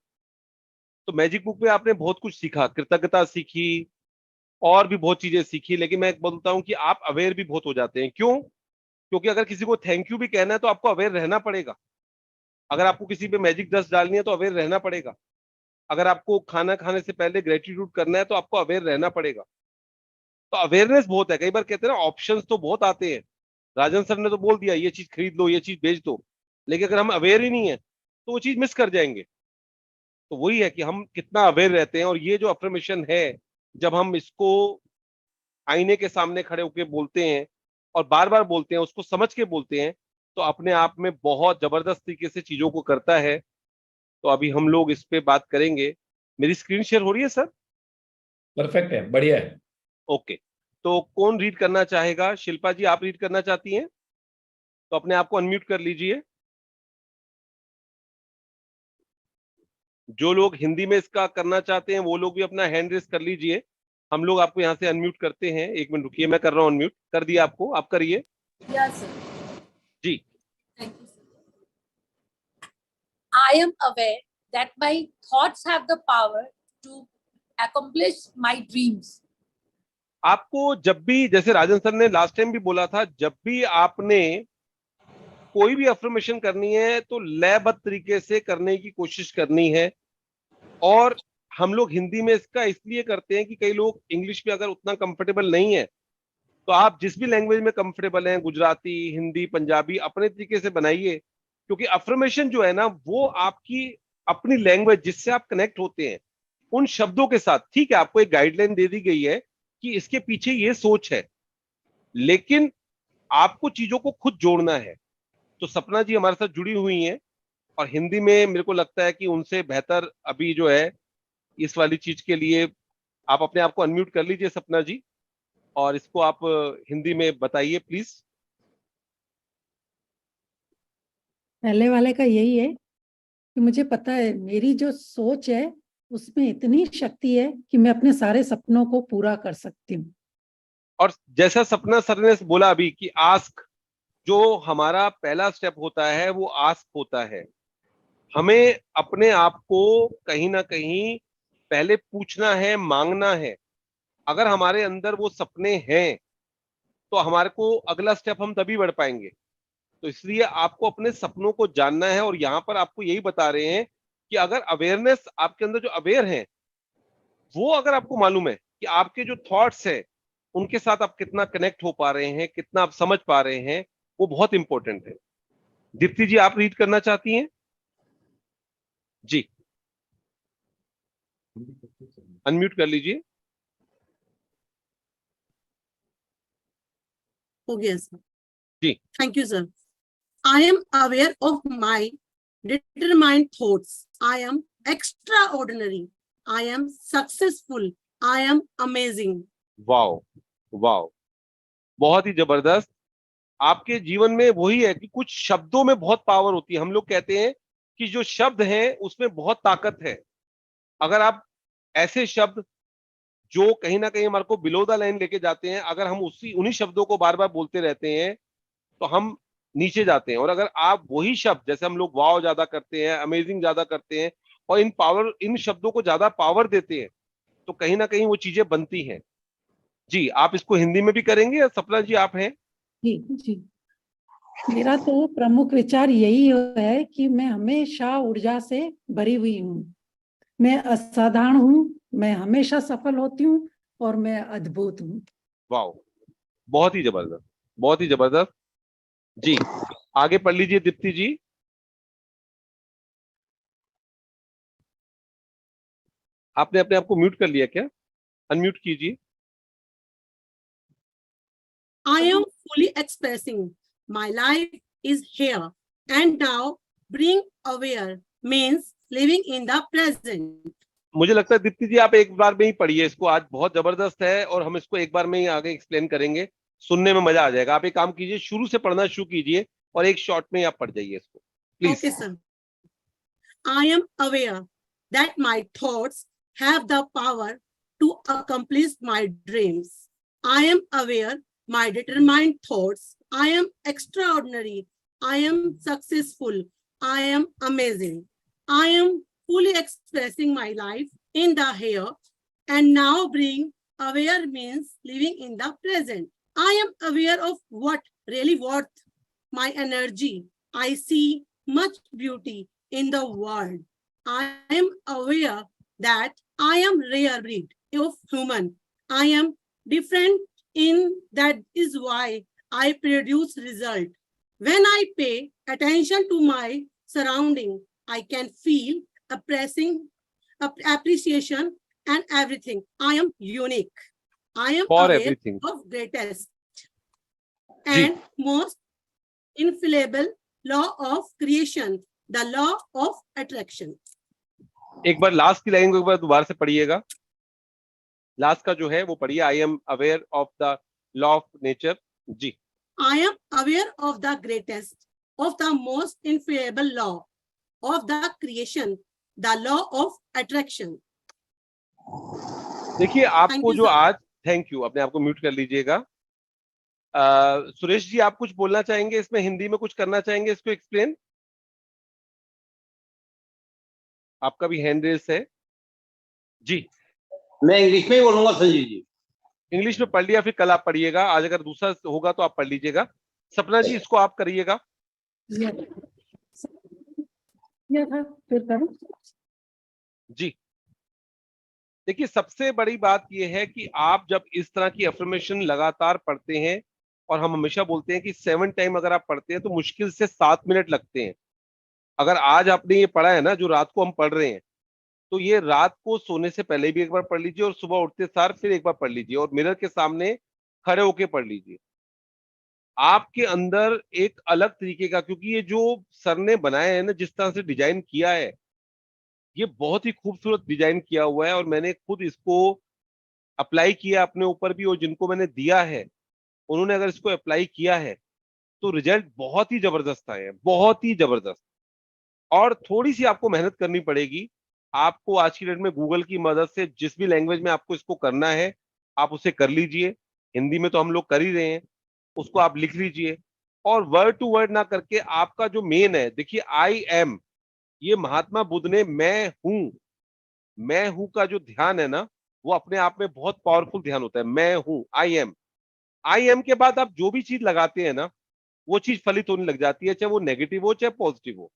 तो मैजिक बुक में आपने बहुत कुछ सीखा, कृतज्ञता सीखी और भी बहुत चीजें सीखी। लेकिन मैं बोलता हूं कि आप अवेयर भी बहुत हो जाते हैं। क्यों? क्योंकि अगर किसी को थैंक यू भी कहना है तो आपको अवेयर रहना पड़ेगा। अगर आपको किसी पे मैजिक डस्ट डालनी है तो अवेयर रहना पड़ेगा। अगर आपको खाना खाने से पहले ग्रेटिट्यूड करना है तो आपको अवेयर रहना पड़ेगा। तो अवेयरनेस बहुत है। कई बार कहते हैं ना ऑप्शंस तो बहुत आते हैं, राजन सर ने तो बोल दिया ये चीज खरीद लो, ये चीज बेच दो, लेकिन अगर हम अवेयर ही नहीं है तो वो चीज मिस कर जाएंगे। तो वही है कि हम कितना अवेयर रहते हैं। और ये जो अफर्मेशन है, जब हम इसको आईने के सामने खड़े होकर बोलते हैं और बार बार बोलते हैं, उसको समझ के बोलते हैं, तो अपने आप में बहुत जबरदस्त तरीके से चीजों को करता है। तो अभी हम लोग इस पे बात करेंगे। मेरी स्क्रीन शेयर हो रही है सर? परफेक्ट है, बढ़िया है। ओके। तो कौन रीड करना चाहेगा? शिल्पा जी आप रीड करना चाहती हैं तो अपने आप को अनम्यूट कर लीजिए। जो लोग हिंदी में इसका करना चाहते हैं वो लोग भी अपना हैंड रेस कर लीजिए। हम लोग आपको यहाँ से अनम्यूट करते हैं। 1 मिनट रुकिए, मैं कर रहा हूँ अनम्यूट। कर दिया आपको, आप करिए। Yes sir. जी। Thank you, sir. I am aware that my thoughts have the power to accomplish my dreams. आपको जब भी, जैसे राजन सर ने लास्ट टाइम भी बोला था, जब भी आपने कोई भी अफर्मेशन करनी है तो लयबद्ध तरीके से करने की कोशिश करनी है। और हम लोग हिंदी में इसका इसलिए करते हैं कि कई लोग इंग्लिश में अगर उतना कंफर्टेबल नहीं है, तो आप जिस भी लैंग्वेज में कंफर्टेबल हैं, गुजराती, हिंदी, पंजाबी, अपने तरीके से बनाइए। क्योंकि अफर्मेशन जो है ना, वो आपकी अपनी लैंग्वेज जिससे आप कनेक्ट होते हैं उन शब्दों के साथ, ठीक है, आपको एक गाइडलाइन दे दी गई है कि इसके पीछे ये सोच है, लेकिन आपको चीजों को खुद जोड़ना है। तो सपना जी हमारे साथ जुड़ी हुई हैं, और हिंदी में मेरे को लगता है कि उनसे बेहतर अभी जो है इस वाली चीज के लिए, आप अपने आप को अनम्यूट कर लीजिए सपना जी, और इसको आप हिंदी में बताइए प्लीज। पहले वाले का यही है कि मुझे पता है मेरी जो सोच है उसमें इतनी शक्ति है कि मैं अपने सारे सपनों को पूरा कर सकती हूँ। और जैसा सपना सर ने बोला अभी कि आस्क, जो हमारा पहला स्टेप होता है वो आस्क होता है। हमें अपने आप को कहीं ना कहीं पहले पूछना है, मांगना है। अगर हमारे अंदर वो सपने हैं तो हमारे को अगला स्टेप हम तभी बढ़ पाएंगे। तो इसलिए आपको अपने सपनों को जानना है, और यहाँ पर आपको यही बता रहे हैं कि अगर अवेयरनेस आपके अंदर, जो अवेयर है, वो अगर आपको मालूम है कि आपके जो थॉट्स है उनके साथ आप कितना कनेक्ट हो पा रहे हैं, कितना आप समझ पा रहे हैं, वो बहुत इंपॉर्टेंट है। दीप्ति जी, आप रीड करना चाहती हैं? जी, अनम्यूट कर लीजिए। हो गया सर। जी। Thank you sir. I am aware of my determined thoughts. I am extraordinary. I am successful. I am amazing. Wow, wow, बहुत ही जबरदस्त। आपके जीवन में वही है कि कुछ शब्दों में बहुत पावर होती है। हम लोग कहते हैं कि जो शब्द हैं उसमें बहुत ताकत है। अगर आप ऐसे शब्द जो कहीं ना कहीं हमारे को बिलो द लाइन लेके जाते हैं, अगर हम उन्हीं शब्दों को बार बार बोलते रहते हैं तो हम नीचे जाते हैं। और अगर आप वही शब्द, जैसे हम लोग वाव ज्यादा करते हैं, अमेजिंग ज्यादा करते हैं, और इन शब्दों को ज्यादा पावर देते हैं, तो कहीं ना कहीं वो चीजें बनती हैं। जी, आप इसको हिंदी में भी करेंगे या सपना जी आप हैं? जी जी, मेरा तो प्रमुख विचार यही है कि मैं हमेशा ऊर्जा से भरी हुई हूँ। मैं असाधारण हूँ, मैं हमेशा सफल होती हूँ और मैं अद्भुत हूँ। वाह, बहुत ही जबरदस्त, बहुत ही जबरदस्त। जी, आगे पढ़ लीजिए दीप्ति जी। आपने अपने आप को म्यूट कर लिया क्या? अनम्यूट कीजिए। I am fully expressing my life is here and now. Being aware means living in the present. मुझे लगता है दीप्ति जी आप एक बार में ही पढ़िए इसको, आज बहुत जबरदस्त है और हम इसको एक बार में ही आगे एक्सप्लेन करेंगे, सुनने में मजा आ जाएगा। आप एक काम कीजिए, शुरू से पढ़ना शुरू कीजिए और एक शॉर्ट में आप पढ़ जाइए इसको please. Okay, sir. I am aware that my thoughts have the power to accomplish my dreams. I am aware my determined thoughts. I am extraordinary. I am successful. I am amazing. I am fully expressing my life in the here and now. Being aware means living in the present. I am aware of what really worth my energy. I see much beauty in the world. I am aware that I am rare breed of human. I am different in that is why I produce result. When I pay attention to my surrounding, I can feel appreciation and everything. I am unique. I am For aware everything. of greatest and most infallible law of creation, the law of attraction. एक बार लास्ट की लाइन को एक बार दोबारा से पढ़िएगा। लास्ट का जो है वो पढ़िए, I am aware of the law of nature. जी। I am aware of the greatest, of the most infallible law of the creation, the law of attraction. देखिए आपको you, जो sir. आज, थैंक यू, अपने आप को म्यूट कर लीजिएगा। सुरेश जी, आप कुछ बोलना चाहेंगे इसमें, हिंदी में कुछ करना चाहेंगे इसको एक्सप्लेन? आपका भी हैंड रेस है जी। मैं इंग्लिश में ही बोलूंगा संजीव जी। इंग्लिश में पढ़ लिया, फिर कल आप पढ़िएगा, आज अगर दूसरा होगा तो आप पढ़ लीजिएगा। सपना जी, इसको आप करिएगा। फिर करूं? जी, देखिए सबसे बड़ी बात यह है कि आप जब इस तरह की अफर्मेशन लगातार पढ़ते हैं, और हम हमेशा बोलते हैं कि 7 टाइम अगर आप पढ़ते हैं तो मुश्किल से 7 मिनट लगते हैं। अगर आज आपने ये पढ़ा है ना, जो रात को हम पढ़ रहे हैं, तो ये रात को सोने से पहले भी एक बार पढ़ लीजिए, और सुबह उठते सार फिर एक बार पढ़ लीजिए, और मिरर के सामने खड़े होके पढ़ लीजिए। आपके अंदर एक अलग तरीके का, क्योंकि ये जो सर ने बनाया है ना, जिस तरह से डिजाइन किया है, ये बहुत ही खूबसूरत डिजाइन किया हुआ है, और मैंने खुद इसको अप्लाई किया अपने ऊपर भी, और जिनको मैंने दिया है उन्होंने अगर इसको अप्लाई किया है तो रिजल्ट बहुत ही जबरदस्त आए हैं, बहुत ही जबरदस्त। और थोड़ी सी आपको मेहनत करनी पड़ेगी। आपको आज की डेट में गूगल की मदद से जिस भी लैंग्वेज में आपको इसको करना है आप उसे कर लीजिए। हिंदी में तो हम लोग कर ही रहे हैं, उसको आप लिख लीजिए, और वर्ड टू वर्ड ना करके आपका जो मेन है, देखिए आई एम, ये महात्मा बुद्ध ने मैं हूं का जो ध्यान है ना, वो अपने आप में बहुत पावरफुल ध्यान होता है। मैं हूं, आई एम के बाद आप जो भी चीज लगाते हैं ना, वो चीज फलित होने लग जाती है, चाहे वो नेगेटिव हो चाहे पॉजिटिव हो।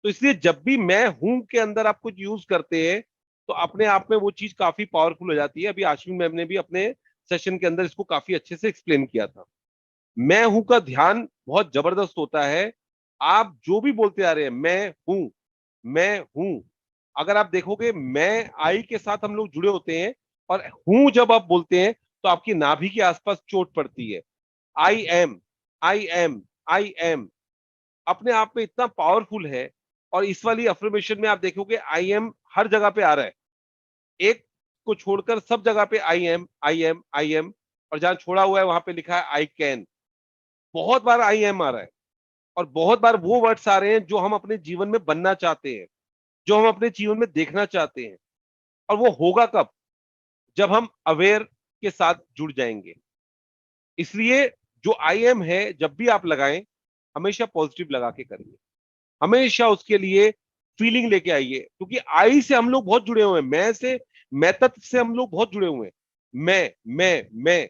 तो इसलिए जब भी मैं हूं के अंदर आप कुछ यूज करते हैं तो अपने आप में वो चीज काफी पावरफुल हो जाती है। अभी आश्विन मैम ने भी अपने सेशन के अंदर इसको काफी अच्छे से एक्सप्लेन किया था। मैं हूं का ध्यान बहुत जबरदस्त होता है। आप जो भी बोलते आ रहे हैं, मैं हूं, अगर आप देखोगे मैं आई के साथ हम लोग जुड़े होते हैं, और हूं जब आप बोलते हैं तो आपकी नाभि के आसपास चोट पड़ती है। I am, I am, I am अपने आप में इतना पावरफुल है। और इस वाली अफर्मेशन में आप देखोगे आई एम हर जगह पे आ रहा है, एक को छोड़कर सब जगह पे I am, I am, I am, और जहां छोड़ा हुआ है वहां पे लिखा है आई कैन। बहुत बार आई एम आ रहा है, और बहुत बार वो वर्ड्स आ रहे हैं जो हम अपने जीवन में बनना चाहते हैं, जो हम अपने जीवन में देखना चाहते हैं। और वो होगा कब? जब हम अवेयर के साथ जुड़ जाएंगे। इसलिए जो आई एम है जब भी आप लगाएं, हमेशा पॉजिटिव लगा के करिए, हमेशा उसके लिए फीलिंग लेके आइए, क्योंकि आई से हम लोग बहुत जुड़े हुए हैं, मैं तत्व से हम लोग बहुत जुड़े हुए हैं। मैं,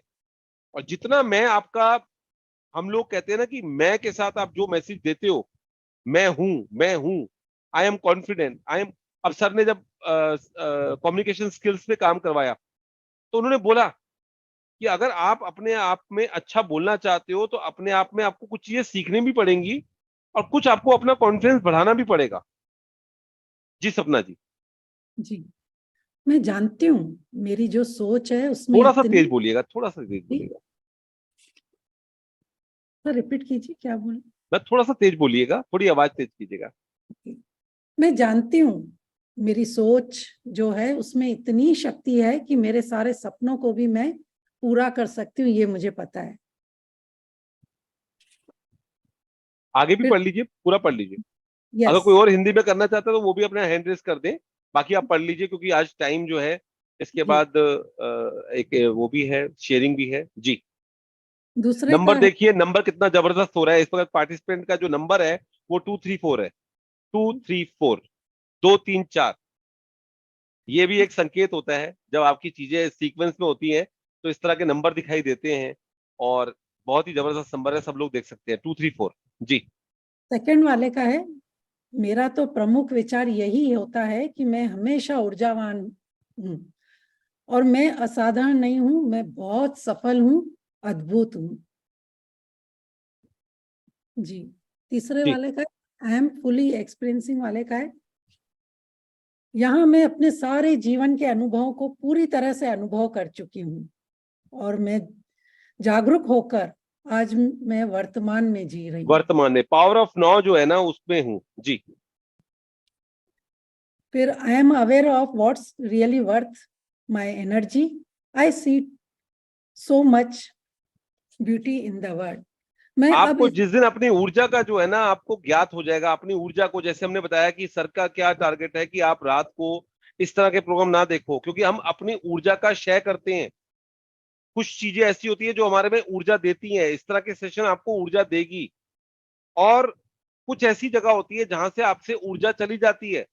और जितना मैं आपका, हम लोग कहते हैं ना कि मैं के साथ आप जो मैसेज देते हो, मैं हूं, I am confident, I am. अब सर ने जब कम्युनिकेशन स्किल्स पे काम करवाया तो उन्होंने बोला कि अगर आप अपने आप में अच्छा बोलना चाहते हो तो अपने आप में आपको कुछ चीजें सीखनी भी पड़ेंगी, और कुछ आपको अपना कॉन्फिडेंस बढ़ाना भी पड़ेगा। जी सपना जी। जी, मैं जानती हूँ मेरी जो सोच है उसमें थोड़ा सा तेज बोलिएगा, थोड़ा सा तेज बोलिएगा। रिपीट कीजिए, क्या बोले? मैं थोड़ा सा तेज बोलिएगा, थोड़ी आवाज तेज कीजिएगा। मैं जानती हूँ मेरी सोच जो है उसमें इतनी शक्ति है कि मेरे सारे सपनों को भी मैं पूरा कर सकती हूँ, ये मुझे पता है। आगे भी पढ़ लीजिए, पूरा पढ़ लीजिए। अगर कोई और हिंदी में करना चाहता है तो वो भी अपना हैंड रेस कर दे, बाकी आप पढ़ लीजिए, क्योंकि आज टाइम जो है इसके बाद एक वो भी है, शेयरिंग भी है जी। दूसरे नंबर देखिए, नंबर कितना जबरदस्त हो रहा है इस वक्त। पार्टिसिपेंट का जो नंबर है वो 234 है, 234, 234। ये भी एक संकेत होता है, जब आपकी चीजें सीक्वेंस में होती हैं तो इस तरह के नंबर दिखाई देते हैं, और बहुत ही जबरदस्त नंबर है, सब लोग देख सकते हैं 234 जी। सेकंड वाले का है, मेरा तो प्रमुख विचार यही होता है कि मैं हमेशा ऊर्जावान हूँ, और मैं असाधारण नहीं हूँ, मैं बहुत सफल हूँ, अद्भुत हूँ। जी। तीसरे वाले का आई एम फुली एक्सपीरियंसिंग वाले का है, यहाँ मैं अपने सारे जीवन के अनुभवों को पूरी तरह से अनुभव कर चुकी हूँ, और मैं जागरूक होकर आज मैं वर्तमान में जी रही हूँ। वर्तमान में पावर ऑफ नाउ जो है ना उसमें हूँ जी। फिर I am aware of what's really worth my energy, I see so much beauty in the world. मैं आपको जिस दिन अपनी ऊर्जा का जो है ना आपको ज्ञात हो जाएगा, अपनी ऊर्जा को, जैसे हमने बताया कि सर का क्या टारगेट है कि आप रात को इस तरह के प्रोग्राम ना देखो, क्योंकि हम अपनी ऊर्जा का क्षय करते हैं। कुछ चीजें ऐसी होती है जो हमारे में ऊर्जा देती हैं, इस तरह के सेशन आपको ऊर्जा देगी। और कुछ ऐसी जगह होती है जहां से आपसे ऊर्जा चली जाती है।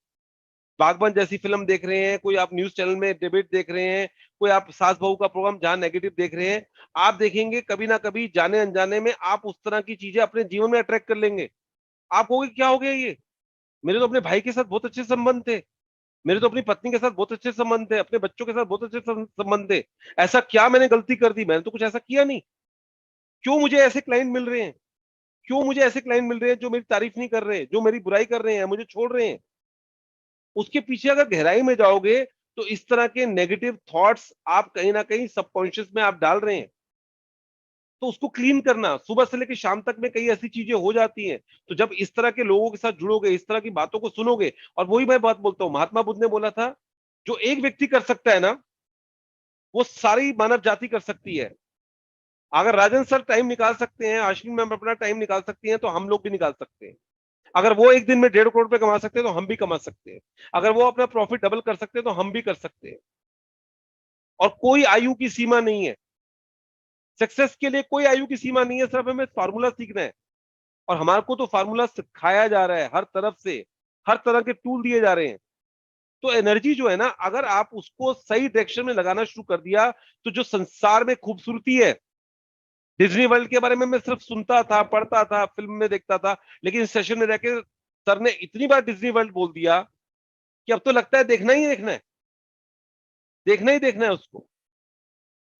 बागबान जैसी फिल्म देख रहे हैं, कोई आप न्यूज चैनल में डिबेट देख रहे हैं, कोई आप सास बहू का प्रोग्राम जहां नेगेटिव देख रहे हैं, आप देखेंगे कभी ना कभी जाने अनजाने में आप उस तरह की चीजें अपने जीवन में अट्रैक्ट कर लेंगे। आप कहोगे क्या हो गया ये, मेरे तो अपने भाई के साथ बहुत अच्छे संबंध थे, मेरे तो अपनी पत्नी के साथ बहुत अच्छे संबंध थे, अपने बच्चों के साथ बहुत अच्छे संबंध थे, ऐसा क्या मैंने गलती कर दी, मैंने तो कुछ ऐसा किया नहीं, क्यों मुझे ऐसे क्लाइंट मिल रहे हैं, क्यों मुझे ऐसे क्लाइंट मिल रहे हैं जो मेरी तारीफ नहीं कर रहे, जो मेरी बुराई कर रहे हैं, मुझे छोड़ रहे हैं। उसके पीछे अगर गहराई में जाओगे तो इस तरह के नेगेटिव थॉट्स आप कहीं ना कहीं सबकॉन्शियस में आप डाल रहे हैं। तो उसको क्लीन करना, सुबह से लेकर शाम तक में कई ऐसी चीजें हो जाती हैं। तो जब इस तरह के लोगों के साथ जुड़ोगे, इस तरह की बातों को सुनोगे, और वही मैं बात बोलता हूं, महात्मा बुद्ध ने बोला था जो एक व्यक्ति कर सकता है ना, वो सारी मानव जाति कर सकती है। अगर राजन सर टाइम निकाल सकते हैं, आश्विन मैम अपना टाइम निकाल सकती हैं, तो हम लोग भी निकाल सकते हैं। अगर वो एक दिन में 1.5 करोड़ रुपए कमा सकते हैं तो हम भी कमा सकते हैं। अगर वो अपना प्रॉफिट डबल कर सकते हैं तो हम भी कर सकते हैं। और कोई आयु की सीमा नहीं है, सक्सेस के लिए कोई आयु की सीमा नहीं है, सिर्फ हमें फार्मूला सीखना है। और हमारे को तो फार्मूला सिखाया जा रहा है हर तरफ से, हर तरह के टूल दिए जा रहे हैं। तो एनर्जी जो है ना, अगर आप उसको सही डायरेक्शन में लगाना शुरू कर दिया, तो जो संसार में खूबसूरती है, डिज्नी वर्ल्ड के बारे में मैं सिर्फ सुनता था, पढ़ता था, फिल्म में देखता था, लेकिन इस सेशन में रहकर सर ने इतनी बार डिज्नी वर्ल्ड बोल दिया कि अब तो लगता है देखना ही देखना है, देखना ही देखना है उसको।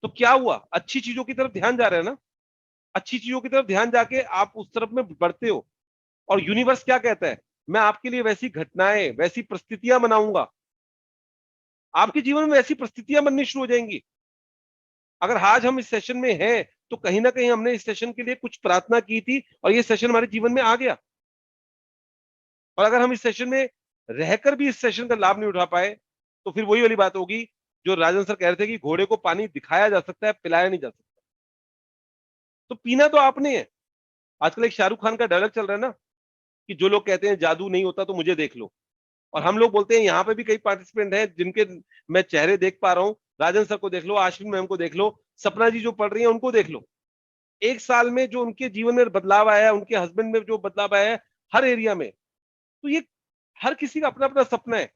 तो क्या हुआ, अच्छी चीजों की तरफ ध्यान जा रहा है ना, अच्छी चीजों की तरफ ध्यान जाके आप उस तरफ में बढ़ते हो। और यूनिवर्स क्या कहता है, मैं आपके लिए वैसी घटनाएं, वैसी परिस्थितियां बनाऊंगा, आपके जीवन में वैसी परिस्थितियां बननी शुरू हो जाएंगी। अगर आज हम इस सेशन में हैं तो कहीं ना कहीं हमने इस सेशन के लिए कुछ प्रार्थना की थी और ये सेशन हमारे जीवन में आ गया। और अगर हम इस सेशन में रहकर भी इस सेशन का लाभ नहीं उठा पाए, तो फिर वही वाली बात होगी जो राजन सर कह रहे थे कि घोड़े को पानी दिखाया जा सकता है, पिलाया नहीं जा सकता। तो पीना तो आपने है। आजकल एक शाहरुख खान का डायलॉग चल रहा है ना कि जो लोग कहते हैं जादू नहीं होता तो मुझे देख लो, और हम लोग बोलते हैं, यहाँ पे भी कई पार्टिसिपेंट हैं जिनके मैं चेहरे देख पा रहा हूँ, राजन सर को देख लो, आश्विन मैम को देख लो, सपना जी जो पढ़ रही है उनको देख लो। एक साल में जो उनके जीवन में बदलाव आया है, उनके हस्बैंड में जो बदलाव आया है, हर एरिया में, तो ये हर किसी का अपना अपना सपना है,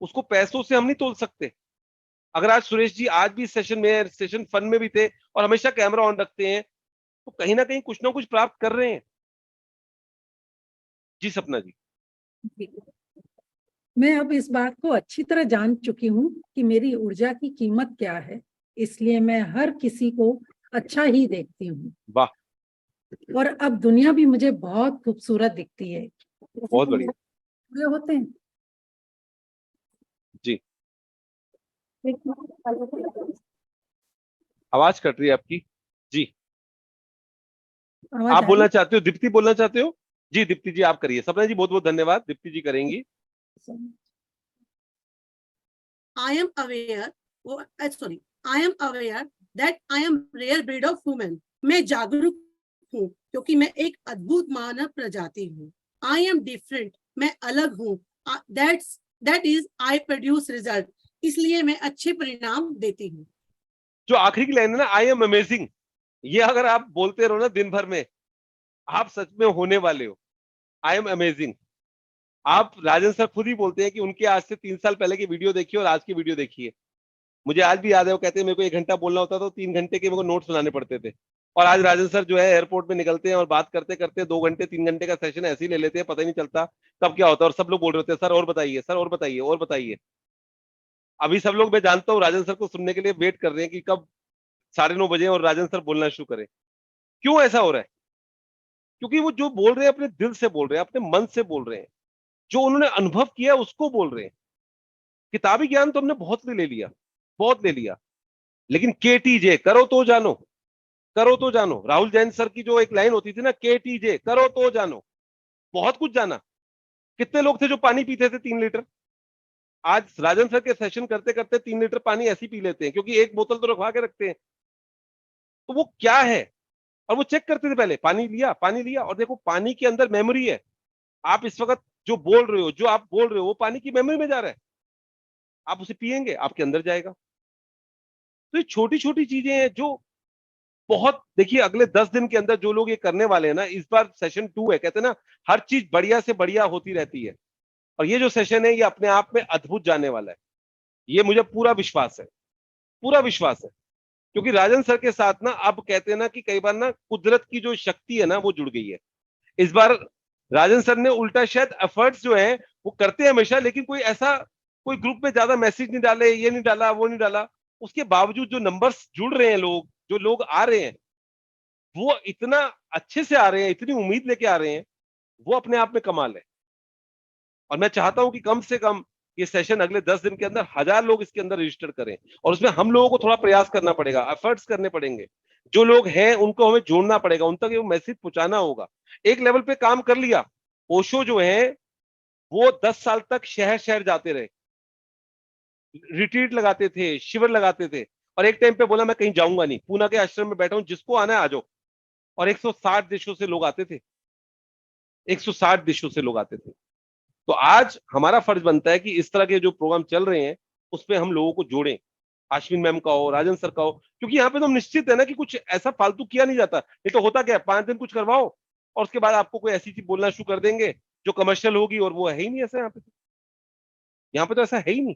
उसको पैसों से हम नहीं तोल सकते। अगर आज सुरेश जी आज भी सेशन में, सेशन फन में भी थे और हमेशा कैमरा ऑन रखते हैं, तो कहीं ना कहीं कुछ ना कुछ प्राप्त कर रहे हैं। जी सपना जी। मैं अब इस बात को अच्छी तरह जान चुकी हूँ कि मेरी ऊर्जा की कीमत क्या है, इसलिए मैं हर किसी को अच्छा ही देखती हूँ। वाह। और अब दुनिया भी मुझे बहुत खूबसूरत दिखती है। बहुत बढ़िया। पूरे होते हैं जी। आवाज कट रही है आपकी जी। आप बोलना चाहते हो, दीप्ति बोलना चाहते हो? जी दीप्ति जी आप करिए। सपना जी बहुत बहुत धन्यवाद, दीप्ति जी करेंगी। I am aware, sorry, I am aware that I am rare breed of human. मैं जागरूक हूँ क्योंकि मैं एक अद्भुत मानव प्रजाति हूँ। I am different, मैं अलग हूँ। That is I produce result, इसलिए मैं अच्छे परिणाम देती हूँ। जो आखिरी की लाइन है ना, आई एम अमेजिंग, ये अगर आप बोलते रहो ना दिन भर में, आप सच में होने वाले हो। I am amazing. आप राजन सर खुद ही बोलते हैं कि उनके आज से 3 साल पहले की वीडियो देखिए और आज की वीडियो देखिए। मुझे आज भी याद है, वो कहते हैं मेरे को 1 घंटा बोलना होता तो 3 घंटे के मेरे को नोट्स बनाने पड़ते थे। और आज राजन सर जो है एयरपोर्ट में निकलते हैं और बात करते करते 2 घंटे 3 घंटे का सेशन ऐसे ही ले लेते हैं, पता ही नहीं चलता कब क्या होता है। और सब लोग बोल रहे होते हैं सर और बताइए, सर और बताइए, और बताइए। अभी सब लोग, मैं जानता हूँ, राजन सर को सुनने के लिए वेट कर रहे हैं कि कब 9:30 बजे और राजन सर बोलना शुरू करें। क्यों ऐसा हो रहा है? क्योंकि वो जो बोल रहे हैं अपने दिल से बोल रहे हैं, अपने मन से बोल रहे हैं, जो उन्होंने अनुभव किया उसको बोल रहे हैं। किताबी ज्ञान तो हमने बहुत ले लिया, बहुत ले लिया, लेकिन केटीजे, करो तो जानो, करो तो जानो। राहुल जैन सर की जो एक लाइन होती थी ना, केटीजे, करो तो जानो, बहुत कुछ जाना। कितने लोग थे जो पानी पीते थे 3 लीटर? आज राजन सर के सेशन करते करते 3 लीटर पानी ऐसे ही पी लेते हैं, क्योंकि एक बोतल तो रखवा के रखते हैं। तो वो क्या है? और वो चेक करते थे पहले, पानी लिया, पानी लिया, और देखो पानी के अंदर मेमोरी है। आप इस वक्त जो बोल रहे हो, जो आप बोल रहे हो, वो पानी की मेमोरी में जा रहा है। आप उसे पिएंगे, आपके अंदर जाएगा। तो ये छोटी छोटी चीजें हैं जो बहुत देखिए, अगले 10 दिन के अंदर जो लोग ये करने वाले हैं ना, इस बार सेशन 2 है, कहते हैं ना हर चीज बढ़िया से बढ़िया होती रहती है, और ये जो सेशन है ये अपने आप में अद्भुत जाने वाला है, ये मुझे पूरा विश्वास है, पूरा विश्वास है। क्योंकि राजन सर के साथ ना, अब कहते हैं ना कि कई बार ना कुदरत की जो शक्ति है ना वो जुड़ गई है। इस बार राजन सर ने उल्टा शायद एफर्ट्स जो है वो करते हैं हमेशा, लेकिन कोई ऐसा कोई ग्रुप में ज्यादा मैसेज नहीं डाले, ये नहीं डाला, वो नहीं डाला, उसके बावजूद जो नंबर्स जुड़ रहे हैं, लोग जो लोग आ रहे हैं वो इतना अच्छे से आ रहे हैं, इतनी उम्मीद लेके आ रहे हैं, वो अपने आप में कमाल है। और मैं चाहता हूं कि कम से कम ये सेशन अगले 10 दिन के अंदर 1000 लोग इसके अंदर रजिस्टर करें, और उसमें हम लोगों को थोड़ा प्रयास करना पड़ेगा, एफर्ट्स करने पड़ेंगे, जो लोग हैं उनको हमें जोड़ना पड़ेगा, उन तक ये मैसेज पहुंचाना होगा। एक लेवल पे काम कर लिया, ओशो जो है वो 10 साल तक शहर शहर जाते रहे, रिट्रीट लगाते थे, शिविर लगाते थे, और एक टाइम पे बोला मैं कहीं जाऊंगा नहीं, पूना के आश्रम में बैठा हूं, जिसको आना है आ जाओ, और 160 देशों से लोग आते थे, 160 देशों से लोग आते थे। तो आज हमारा फर्ज बनता है कि इस तरह के जो प्रोग्राम चल रहे हैं उसपे हम लोगों को जोड़ें, अश्विन मैम का हो, राजन सर का हो, क्योंकि यहाँ पे तो हम निश्चित है ना कि कुछ ऐसा फालतू किया नहीं जाता। नहीं तो होता क्या है, 5 दिन कुछ करवाओ और उसके बाद आपको कोई ऐसी चीज बोलना शुरू कर देंगे जो कमर्शियल होगी, और वो है ही नहीं ऐसा यहाँ पे। यहाँ पे तो ऐसा है ही नहीं।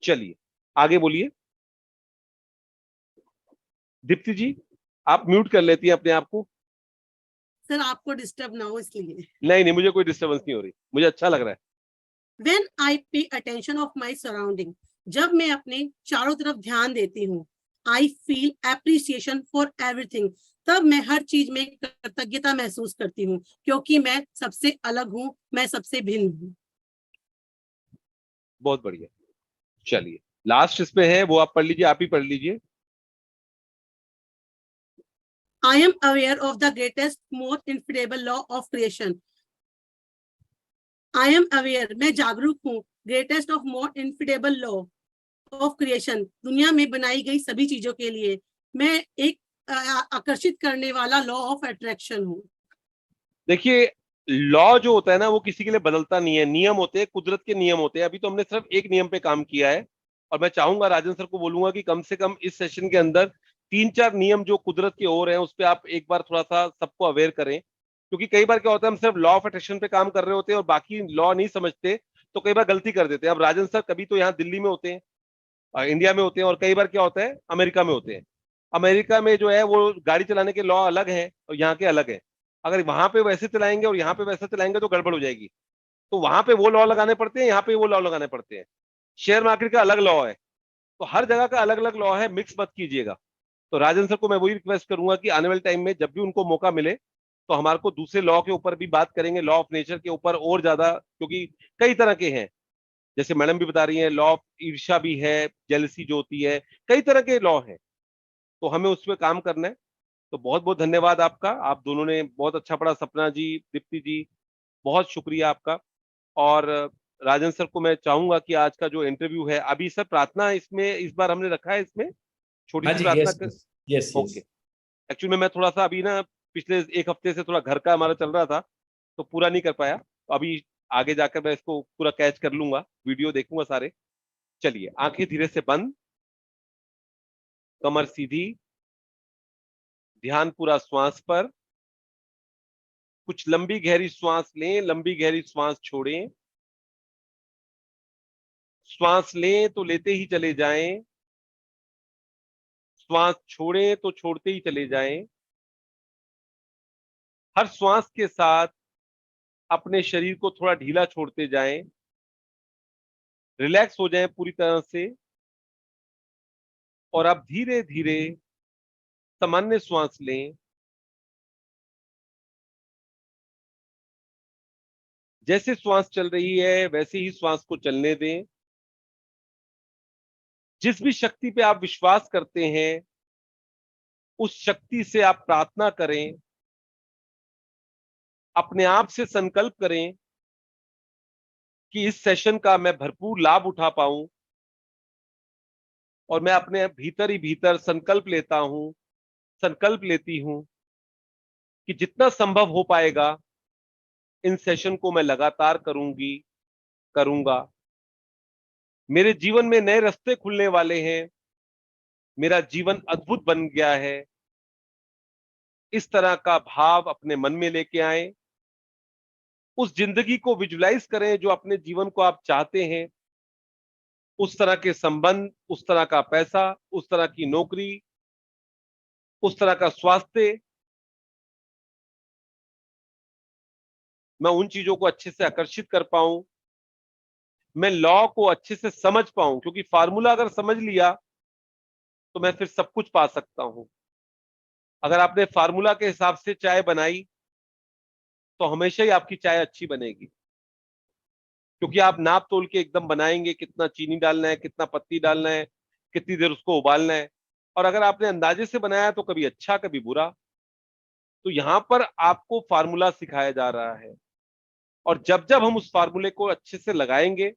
चलिए आगे बोलिए दीप्ति जी, आप म्यूट कर लेती हैं अपने आप को। सर आपको डिस्टर्ब ना हो इसलिए। नहीं नहीं, मुझे कोई डिस्टर्बेंस नहीं हो रही, मुझे अच्छा लग रहा है। When I pay attention of my surrounding, जब मैं अपने चारों तरफ ध्यान देती हूँ, I feel appreciation for everything, तब मैं हर चीज में कृतज्ञता महसूस करती हूँ, क्योंकि मैं सबसे अलग हूँ, मैं सबसे भिन्न हूँ। बहुत बढ़िया। चलिए लास्ट इसमें है, वो आप पढ़ लीजिए, आप ही पढ़ लीजिए। I am aware of the greatest, most infallible law of creation. I am aware, मैं जागरूक हूँ, greatest of most infallible law of creation, दुनिया में बनाई गई सभी चीजों के लिए मैं एक आकर्षित करने वाला लॉ ऑफ अट्रैक्शन हूँ। देखिए लॉ जो होता है ना वो किसी के लिए बदलता नहीं है, नियम होते हैं, कुदरत के नियम होते हैं। अभी तो हमने सिर्फ एक नियम पे काम किया है, और मैं चाहूंगा राजन सर को बोलूंगा कि कम से कम इस सेशन के अंदर 3-4 नियम जो कुदरत के और हैं उस पर आप एक बार थोड़ा सा सबको अवेयर करें। क्योंकि कई बार क्या होता है, हम सिर्फ लॉ ऑफ अट्रैक्शन पे काम कर रहे होते हैं और बाकी लॉ नहीं समझते, तो कई बार गलती कर देते हैं। अब राजन सर कभी तो यहाँ दिल्ली में होते हैं, इंडिया में होते हैं, और कई बार क्या होता है अमेरिका में होते हैं। अमेरिका में जो है वो गाड़ी चलाने के लॉ अलग है और यहाँ के अलग है। अगर वहां पे वैसे चलाएंगे और यहाँ पे वैसे चलाएंगे तो गड़बड़ हो जाएगी। तो वहां पे वो लॉ लगाने पड़ते हैं, यहाँ पे वो लॉ लगाने पड़ते हैं। शेयर मार्केट का अलग लॉ है, तो हर जगह का अलग अलग लॉ है, मिक्स मत कीजिएगा। तो राजन सर को मैं वही रिक्वेस्ट करूंगा कि आने वाले टाइम में जब भी उनको मौका मिले तो हमारे को दूसरे लॉ के ऊपर भी बात करेंगे, लॉ ऑफ नेचर के ऊपर और ज्यादा, क्योंकि कई तरह के हैं, जैसे मैडम भी बता रही हैं, लॉ ऑफ ईर्ष्या भी है, जेलसी जो होती है, कई तरह के लॉ हैं, तो हमें उस पर काम करना है। तो बहुत बहुत धन्यवाद आपका, आप दोनों ने बहुत अच्छा पढ़ा, सपना जी, दीप्ति जी, बहुत शुक्रिया आपका। और राजन सर को मैं चाहूंगा कि आज का जो इंटरव्यू है, अभी सर प्रार्थना इसमें इस बार हमने रखा है, इसमें छोटी हाँ सी जी, प्रार्थना यस यस ओके। एक्चुअली में थोड़ा सा अभी ना पिछले एक हफ्ते से थोड़ा घर का हमारा चल रहा था तो पूरा नहीं कर पाया, तो अभी आगे जाकर मैं इसको पूरा कैच कर लूंगा, वीडियो देखूंगा सारे। चलिए आंखें धीरे से बंद, कमर सीधी, ध्यान पूरा श्वास पर। कुछ लंबी गहरी श्वास लें, लंबी गहरी श्वास छोड़ें। श्वास लें तो लेते ही चले जाएं, श्वास छोड़ें तो छोड़ते ही चले जाएं। हर श्वास के साथ अपने शरीर को थोड़ा ढीला छोड़ते जाएं, रिलैक्स हो जाएं पूरी तरह से। और अब धीरे धीरे सामान्य श्वास लें, जैसे श्वास चल रही है वैसे ही श्वास को चलने दें। जिस भी शक्ति पे आप विश्वास करते हैं उस शक्ति से आप प्रार्थना करें, अपने आप से संकल्प करें कि इस सेशन का मैं भरपूर लाभ उठा पाऊं, और मैं अपने भीतर ही भीतर संकल्प लेता हूं, संकल्प लेती हूं कि जितना संभव हो पाएगा इन सेशन को मैं लगातार करूंगी, करूंगा। मेरे जीवन में नए रास्ते खुलने वाले हैं, मेरा जीवन अद्भुत बन गया है, इस तरह का भाव अपने मन में लेके आए। उस जिंदगी को विजुलाइज करें जो अपने जीवन को आप चाहते हैं, उस तरह के संबंध, उस तरह का पैसा, उस तरह की नौकरी, उस तरह का स्वास्थ्य। मैं उन चीजों को अच्छे से आकर्षित कर पाऊं, मैं लॉ को अच्छे से समझ पाऊं, क्योंकि फार्मूला अगर समझ लिया तो मैं फिर सब कुछ पा सकता हूं। अगर आपने फार्मूला के हिसाब से चाय बनाई तो हमेशा ही आपकी चाय अच्छी बनेगी, क्योंकि आप नाप तोल के एकदम बनाएंगे, कितना चीनी डालना है, कितना पत्ती डालना है, कितनी देर उसको उबालना है। और अगर आपने अंदाजे से बनाया तो कभी अच्छा कभी बुरा। तो यहां पर आपको फार्मूला सिखाया जा रहा है, और जब जब हम उस फार्मूले को अच्छे से लगाएंगे,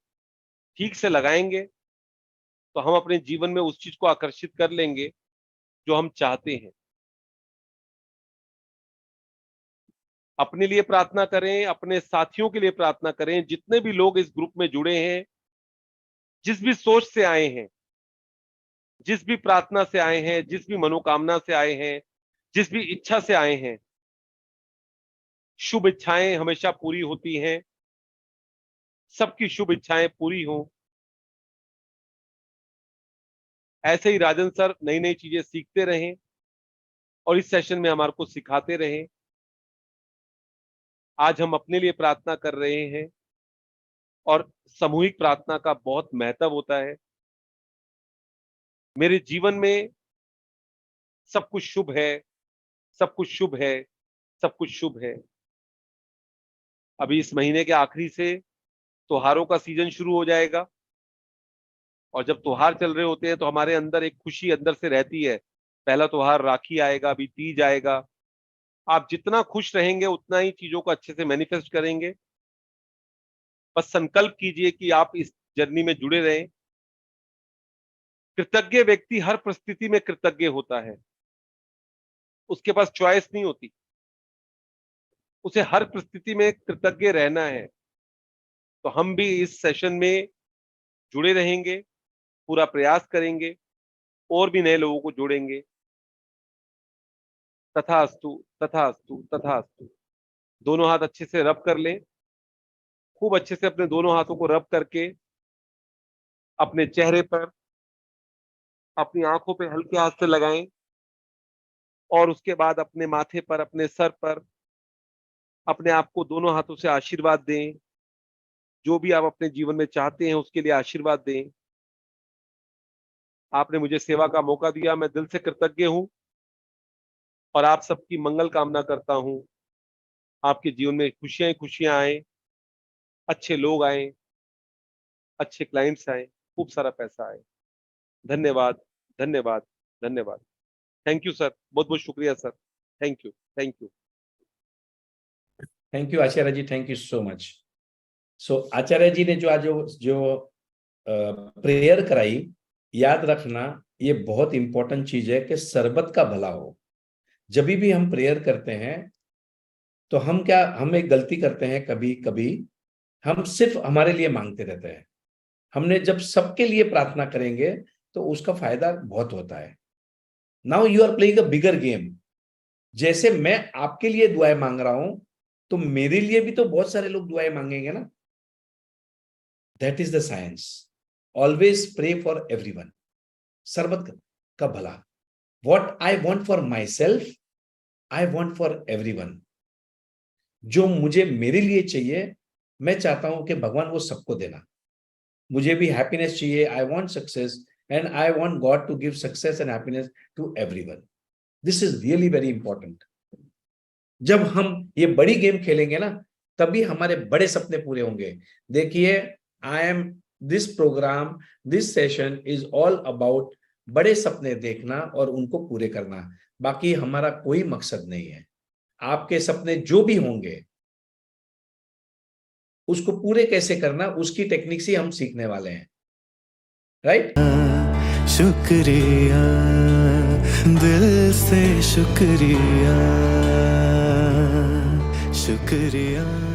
ठीक से लगाएंगे, तो हम अपने जीवन में उस चीज को आकर्षित कर लेंगे जो हम चाहते हैं। अपने लिए प्रार्थना करें, अपने साथियों के लिए प्रार्थना करें, जितने भी लोग इस ग्रुप में जुड़े हैं, जिस भी सोच से आए हैं, जिस भी प्रार्थना से आए हैं, जिस भी मनोकामना से आए हैं, जिस भी इच्छा से आए हैं, शुभ इच्छाएं हमेशा पूरी होती हैं। सबकी शुभ इच्छाएं पूरी हों। ऐसे ही राजन सर नई नई चीजें सीखते रहें और इस सेशन में हमारे को सिखाते रहें। आज हम अपने लिए प्रार्थना कर रहे हैं, और सामूहिक प्रार्थना का बहुत महत्व होता है। मेरे जीवन में सब कुछ शुभ है, सब कुछ शुभ है, सब कुछ शुभ है। अभी इस महीने के आखिरी से त्योहारों का सीजन शुरू हो जाएगा, और जब त्योहार चल रहे होते हैं तो हमारे अंदर एक खुशी अंदर से रहती है। पहला त्योहार राखी आएगा, अभी तीज आएगा। आप जितना खुश रहेंगे उतना ही चीजों को अच्छे से मैनिफेस्ट करेंगे। बस संकल्प कीजिए कि आप इस जर्नी में जुड़े रहें। कृतज्ञ व्यक्ति हर परिस्थिति में कृतज्ञ होता है, उसके पास चॉइस नहीं होती, उसे हर परिस्थिति में कृतज्ञ रहना है। तो हम भी इस सेशन में जुड़े रहेंगे, पूरा प्रयास करेंगे, और भी नए लोगों को जोड़ेंगे। तथास्तु, तथास्तु, तथास्तु। दोनों हाथ अच्छे से रब कर लें, खूब अच्छे से अपने दोनों हाथों को रब करके अपने चेहरे पर, अपनी आंखों पे हल्के हाथ से लगाएं, और उसके बाद अपने माथे पर, अपने सर पर अपने आप को दोनों हाथों से आशीर्वाद दें। जो भी आप अपने जीवन में चाहते हैं उसके लिए आशीर्वाद दें। आपने मुझे सेवा का मौका दिया, मैं दिल से कृतज्ञ हूं, और आप सबकी मंगल कामना करता हूं। आपके जीवन में खुशियां ही खुशियां आए, अच्छे लोग आए, अच्छे क्लाइंट्स आए, खूब सारा पैसा आए। धन्यवाद, धन्यवाद, धन्यवाद। थैंक यू सर, बहुत बहुत शुक्रिया sir. Thank you, thank you, thank you Acharya ji, thank you so much. So Acharya ji ने जो आज जो प्रेयर कराई, याद रखना ये बहुत इंपॉर्टेंट चीज है कि सरबत का भला हो। जब भी हम प्रेयर करते हैं तो हम एक गलती करते हैं, कभी कभी हम सिर्फ हमारे लिए मांगते रहते हैं। हमने जब सबके लिए प्रार्थना करेंगे तो उसका फायदा बहुत होता है। Now you are playing a bigger game. जैसे मैं आपके लिए दुआएं मांग रहा हूं तो मेरे लिए भी तो बहुत सारे लोग दुआएं मांगेंगे ना। That is the science. Always pray for everyone. सर्वत का भला। What I want for myself, I want for everyone. जो मुझे मेरे लिए चाहिए, मैं चाहता हूं कि भगवान वो सबको देना। मुझे भी हैप्पीनेस चाहिए, I want success, and I want God to give success and happiness to everyone. This is really very important. जब हम ये बड़ी गेम खेलेंगे ना, तभी हमारे बड़े सपने पूरे होंगे। देखिए, this program, this session is all about बड़े सपने देखना और उनको पूरे करना। बाकी हमारा कोई मकसद नहीं है। आपके सपने जो भी होंगे उसको पूरे कैसे करना, उसकी टेक्निक से हम सीखने वाले हैं। राइट? शुक्रिया, दिल से शुक्रिया, शुक्रिया।